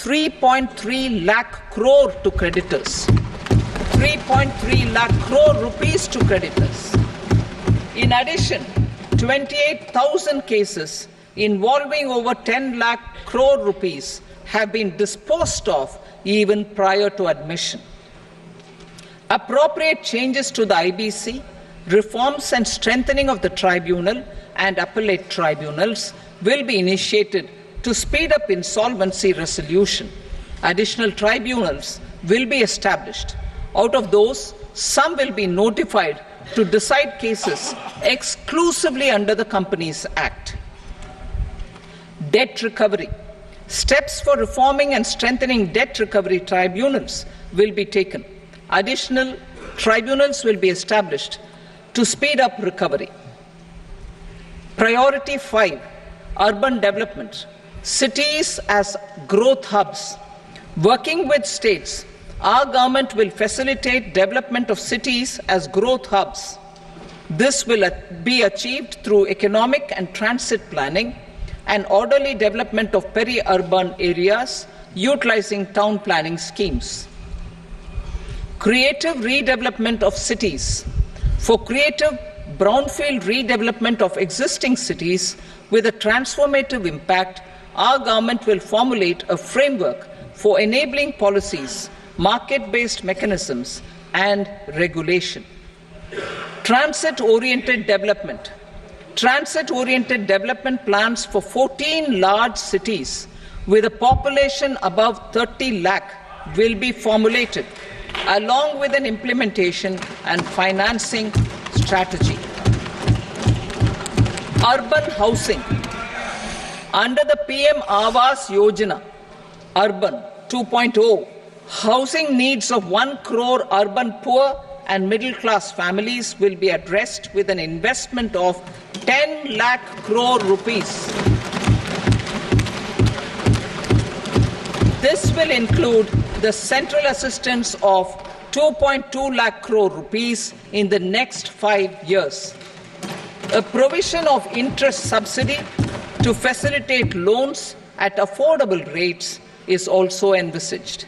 3.3 lakh crore to creditors. 3.3 lakh crore rupees to creditors. In addition, 28,000 cases involving over 10 lakh crore rupees have been disposed of even prior to admission. Appropriate changes to the IBC, reforms and strengthening of the tribunal and appellate tribunals will be initiated to speed up insolvency resolution. Additional tribunals will be established. Out of those, some will be notified to decide cases exclusively under the Companies Act. Debt recovery. Steps for reforming and strengthening debt recovery tribunals will be taken. Additional tribunals will be established to speed up recovery. Priority 5, urban development. Cities as growth hubs. Working with states, our government will facilitate development of cities as growth hubs. This will be achieved through economic and transit planning and orderly development of peri-urban areas utilizing town planning schemes. Creative redevelopment of cities. For creative brownfield redevelopment of existing cities with a transformative impact, our government will formulate a framework for enabling policies, market-based mechanisms, and regulation. Transit-oriented development. Transit-oriented development plans for 14 large cities with a population above 30 lakh will be formulated, along with an implementation and financing strategy. Urban housing. Under the PM Awas Yojana, Urban 2.0, housing needs of 1 crore urban poor and middle-class families will be addressed with an investment of 10 lakh crore rupees. This will include the central assistance of 2.2 lakh crore rupees in the next 5 years. A provision of interest subsidy to facilitate loans at affordable rates is also envisaged.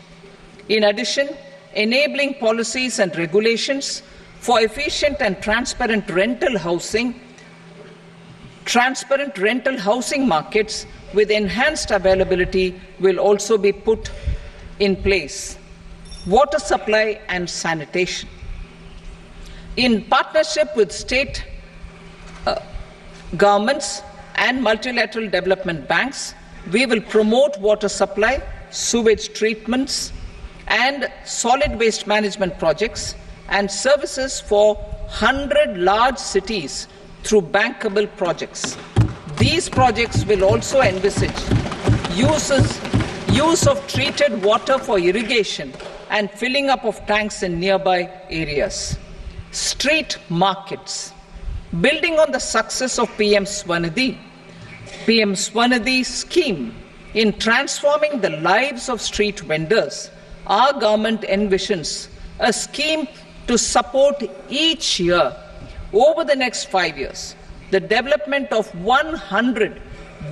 In addition, enabling policies and regulations for efficient and transparent rental housing markets with enhanced availability will also be put in place. Water supply and sanitation. In partnership with state governments and multilateral development banks, we will promote water supply, sewage treatments, and solid waste management projects and services for 100 large cities through bankable projects. These projects will also envisage use of treated water for irrigation and filling up of tanks in nearby areas. Street markets. Building on the success of PM Swanidhi scheme in transforming the lives of street vendors, our government envisions a scheme to support each year over the next 5 years the development of 100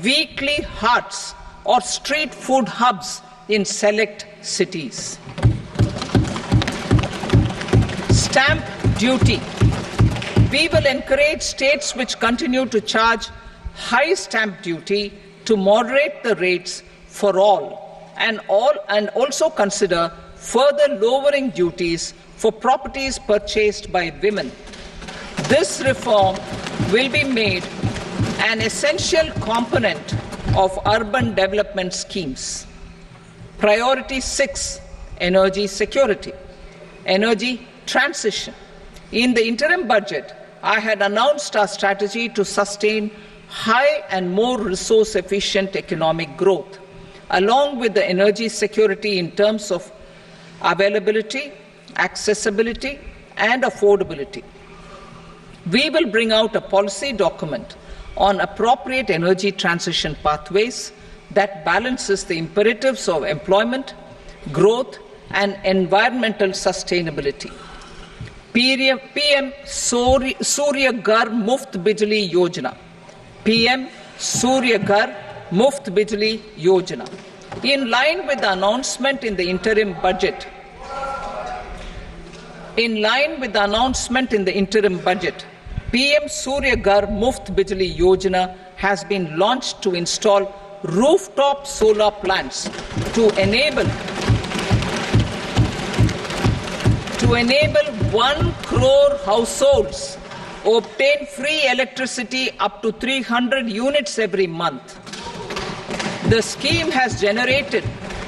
weekly hearts or street food hubs in select cities. Stamp duty. We will encourage states which continue to charge high stamp duty to moderate the rates for all and also consider further lowering duties for properties purchased by women. This reform will be made an essential component of urban development schemes. Priority 6, energy security, energy transition. In the interim budget, I had announced our strategy to sustain high and more resource-efficient economic growth, along with the energy security in terms of availability, accessibility, and affordability. We will bring out a policy document on appropriate energy transition pathways that balances the imperatives of employment, growth, and environmental sustainability. PM Surya Ghar Muft Bijli Yojana. PM Surya Ghar Muft Bijli Yojana. In line with the announcement in the interim budget, PM Surya Ghar Muft Bijli Yojana has been launched to install rooftop solar plants to enable 1 crore households obtain free electricity up to 300 units every month. The scheme has generated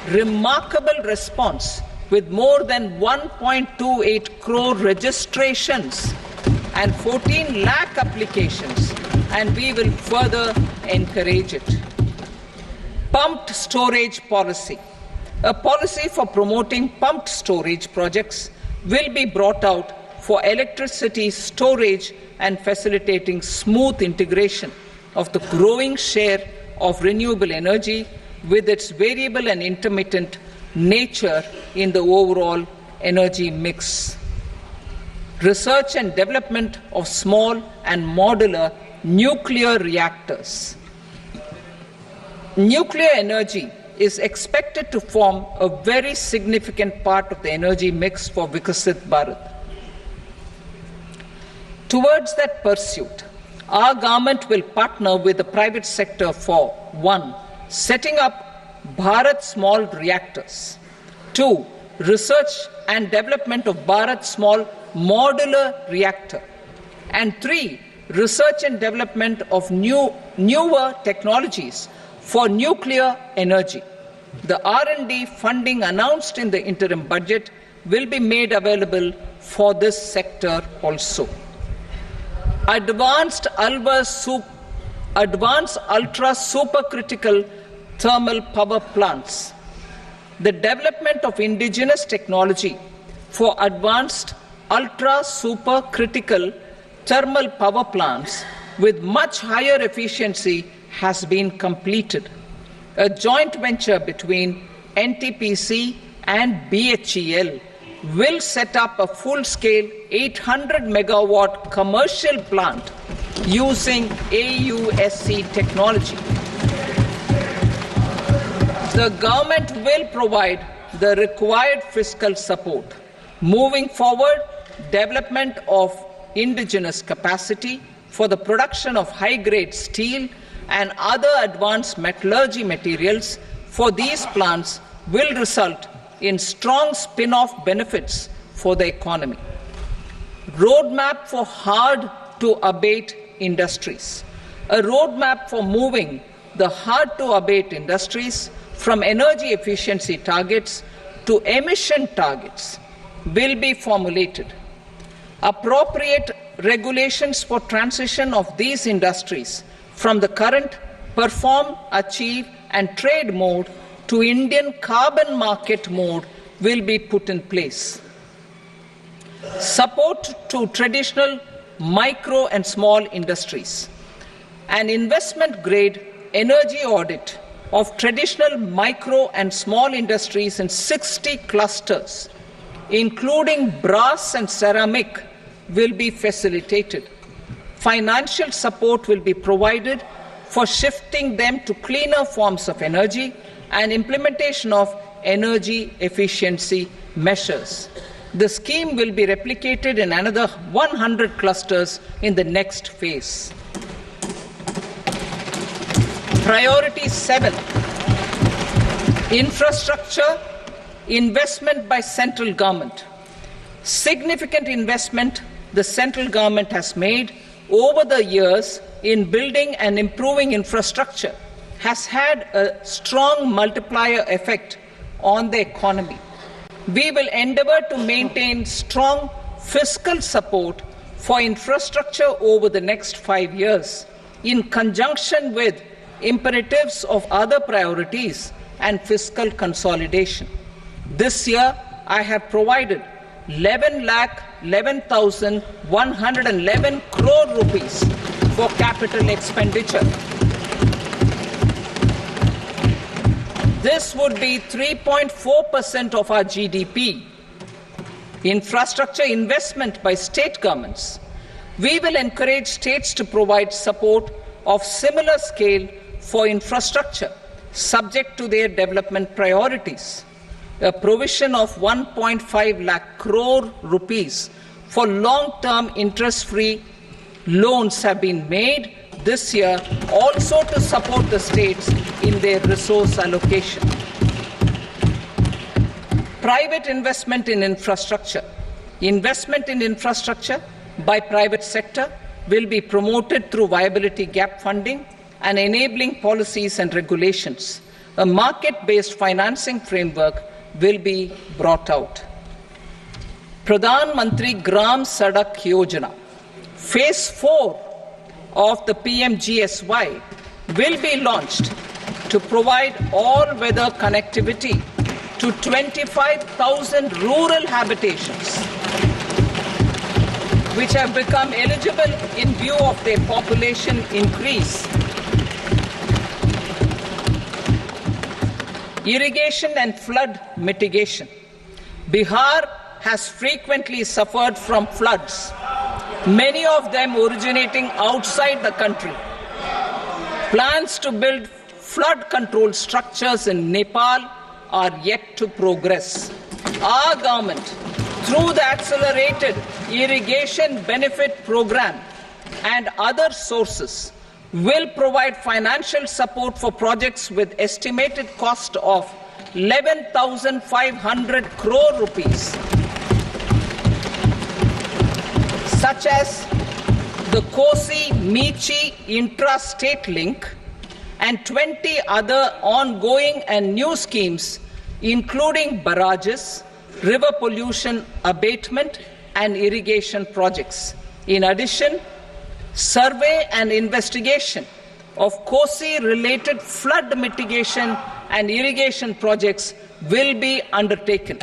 remarkable response with more than 1.28 crore registrations and 14 lakh applications, and we will further encourage it. Pumped storage policy. A policy for promoting pumped storage projects will be brought out for electricity storage and facilitating smooth integration of the growing share of renewable energy with its variable and intermittent nature in the overall energy mix. Research and development of small and modular nuclear reactors. Nuclear energy is expected to form a very significant part of the energy mix for Vikasit Bharat. Towards that pursuit, our government will partner with the private sector for 1. Setting up Bharat Small Reactors, 2. Research and development of Bharat Small Modular Reactor, and 3. Research and development of newer technologies for nuclear energy. The R&D funding announced in the interim budget will be made available for this sector also. Advanced ultra supercritical thermal power plants. The development of indigenous technology for advanced ultra supercritical thermal power plants with much higher efficiency has been completed. A joint venture between NTPC and BHEL will set up a full-scale 800 megawatt commercial plant using AUSC technology. The government will provide the required fiscal support. Moving forward, development of indigenous capacity for the production of high-grade steel and other advanced metallurgy materials for these plants will result in strong spin-off benefits for the economy. Roadmap for hard-to-abate industries. A roadmap for moving the hard-to-abate industries from energy efficiency targets to emission targets will be formulated. Appropriate regulations for transition of these industries from the current perform, achieve and trade mode to Indian carbon market mode will be put in place. Support to traditional micro and small industries. An investment grade energy audit of traditional micro and small industries in 60 clusters, including brass and ceramic, will be facilitated. Financial support will be provided for shifting them to cleaner forms of energy and implementation of energy efficiency measures. The scheme will be replicated in another 100 clusters in the next phase. Priority 7, infrastructure investment by central government. Significant investment the central government has made over the years in building and improving infrastructure has had a strong multiplier effect on the economy. We will endeavour to maintain strong fiscal support for infrastructure over the next 5 years in conjunction with imperatives of other priorities and fiscal consolidation. This year, I have provided 11,11,111 crore rupees for capital expenditure. This would be 3.4% of our GDP. Infrastructure investment by state governments. We will encourage states to provide support of similar scale for infrastructure subject to their development priorities. A provision of 1.5 lakh crore rupees for long-term interest-free loans have been made this year also to support the states in their resource allocation. Private investment in infrastructure. Investment in infrastructure by private sector will be promoted through viability gap funding and enabling policies and regulations. A market-based financing framework will be brought out. Pradhan Mantri Gram Sadak Yojana, Phase 4 of the PMGSY will be launched to provide all-weather connectivity to 25,000 rural habitations, which have become eligible in view of their population increase. Irrigation and flood mitigation. Bihar has frequently suffered from floods, many of them originating outside the country. Plans to build flood control structures in Nepal are yet to progress. Our government, through the Accelerated Irrigation Benefit Program and other sources, will provide financial support for projects with estimated cost of 11,500 crore rupees, such as the Kosi-Michi intra-state link and 20 other ongoing and new schemes, including barrages, river pollution abatement, and irrigation projects. In addition, survey and investigation of Kosi-related flood mitigation and irrigation projects will be undertaken.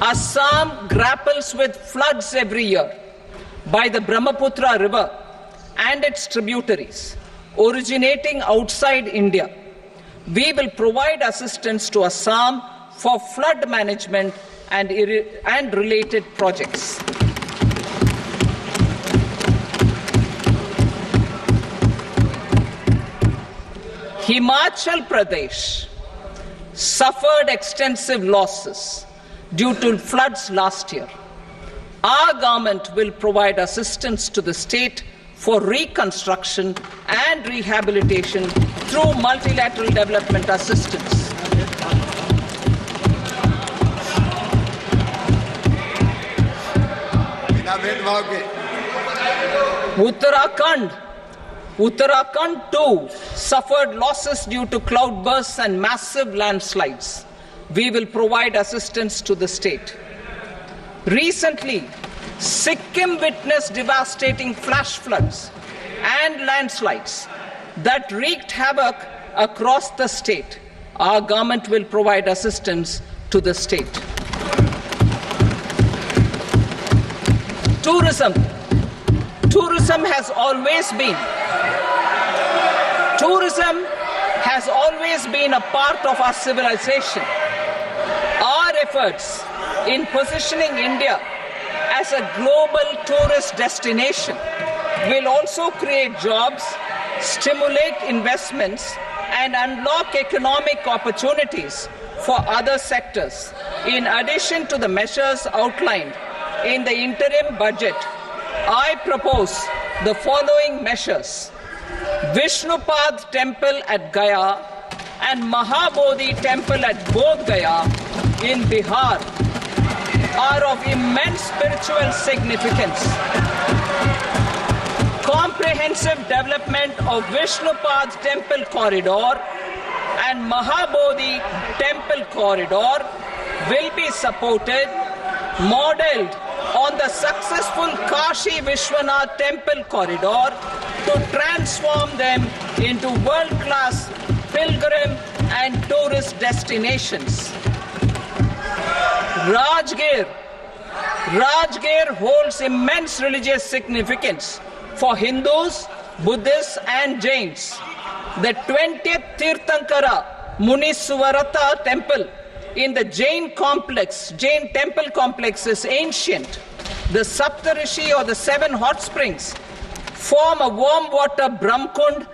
Assam grapples with floods every year by the Brahmaputra River and its tributaries originating outside India. We will provide assistance to Assam for flood management and related projects. Himachal Pradesh suffered extensive losses due to floods last year. Our government will provide assistance to the state for reconstruction and rehabilitation through multilateral development assistance. Uttarakhand too suffered losses due to cloudbursts and massive landslides. We will provide assistance to the state. Recently, Sikkim witnessed devastating flash floods and landslides that wreaked havoc across the state. Our government will provide assistance to the state. Tourism. Tourism has always been a part of our civilization. Our efforts in positioning India as a global tourist destination will also create jobs, stimulate investments, and unlock economic opportunities for other sectors. In addition to the measures outlined in the interim budget, I propose the following measures. Vishnupad Temple at Gaya and Mahabodhi Temple at Bodh Gaya in Bihar are of immense spiritual significance. Comprehensive development of Vishnupad Temple Corridor and Mahabodhi Temple Corridor will be supported, modeled on the successful Kashi Vishwanath Temple Corridor to transform them into world-class pilgrim and tourist destinations. Rajgir holds immense religious significance for Hindus, Buddhists and Jains. The 20th Tirthankara Muniswarata temple in the Jain temple complex is ancient. The Saptarishi or the 7 hot springs form a warm water Brahmkund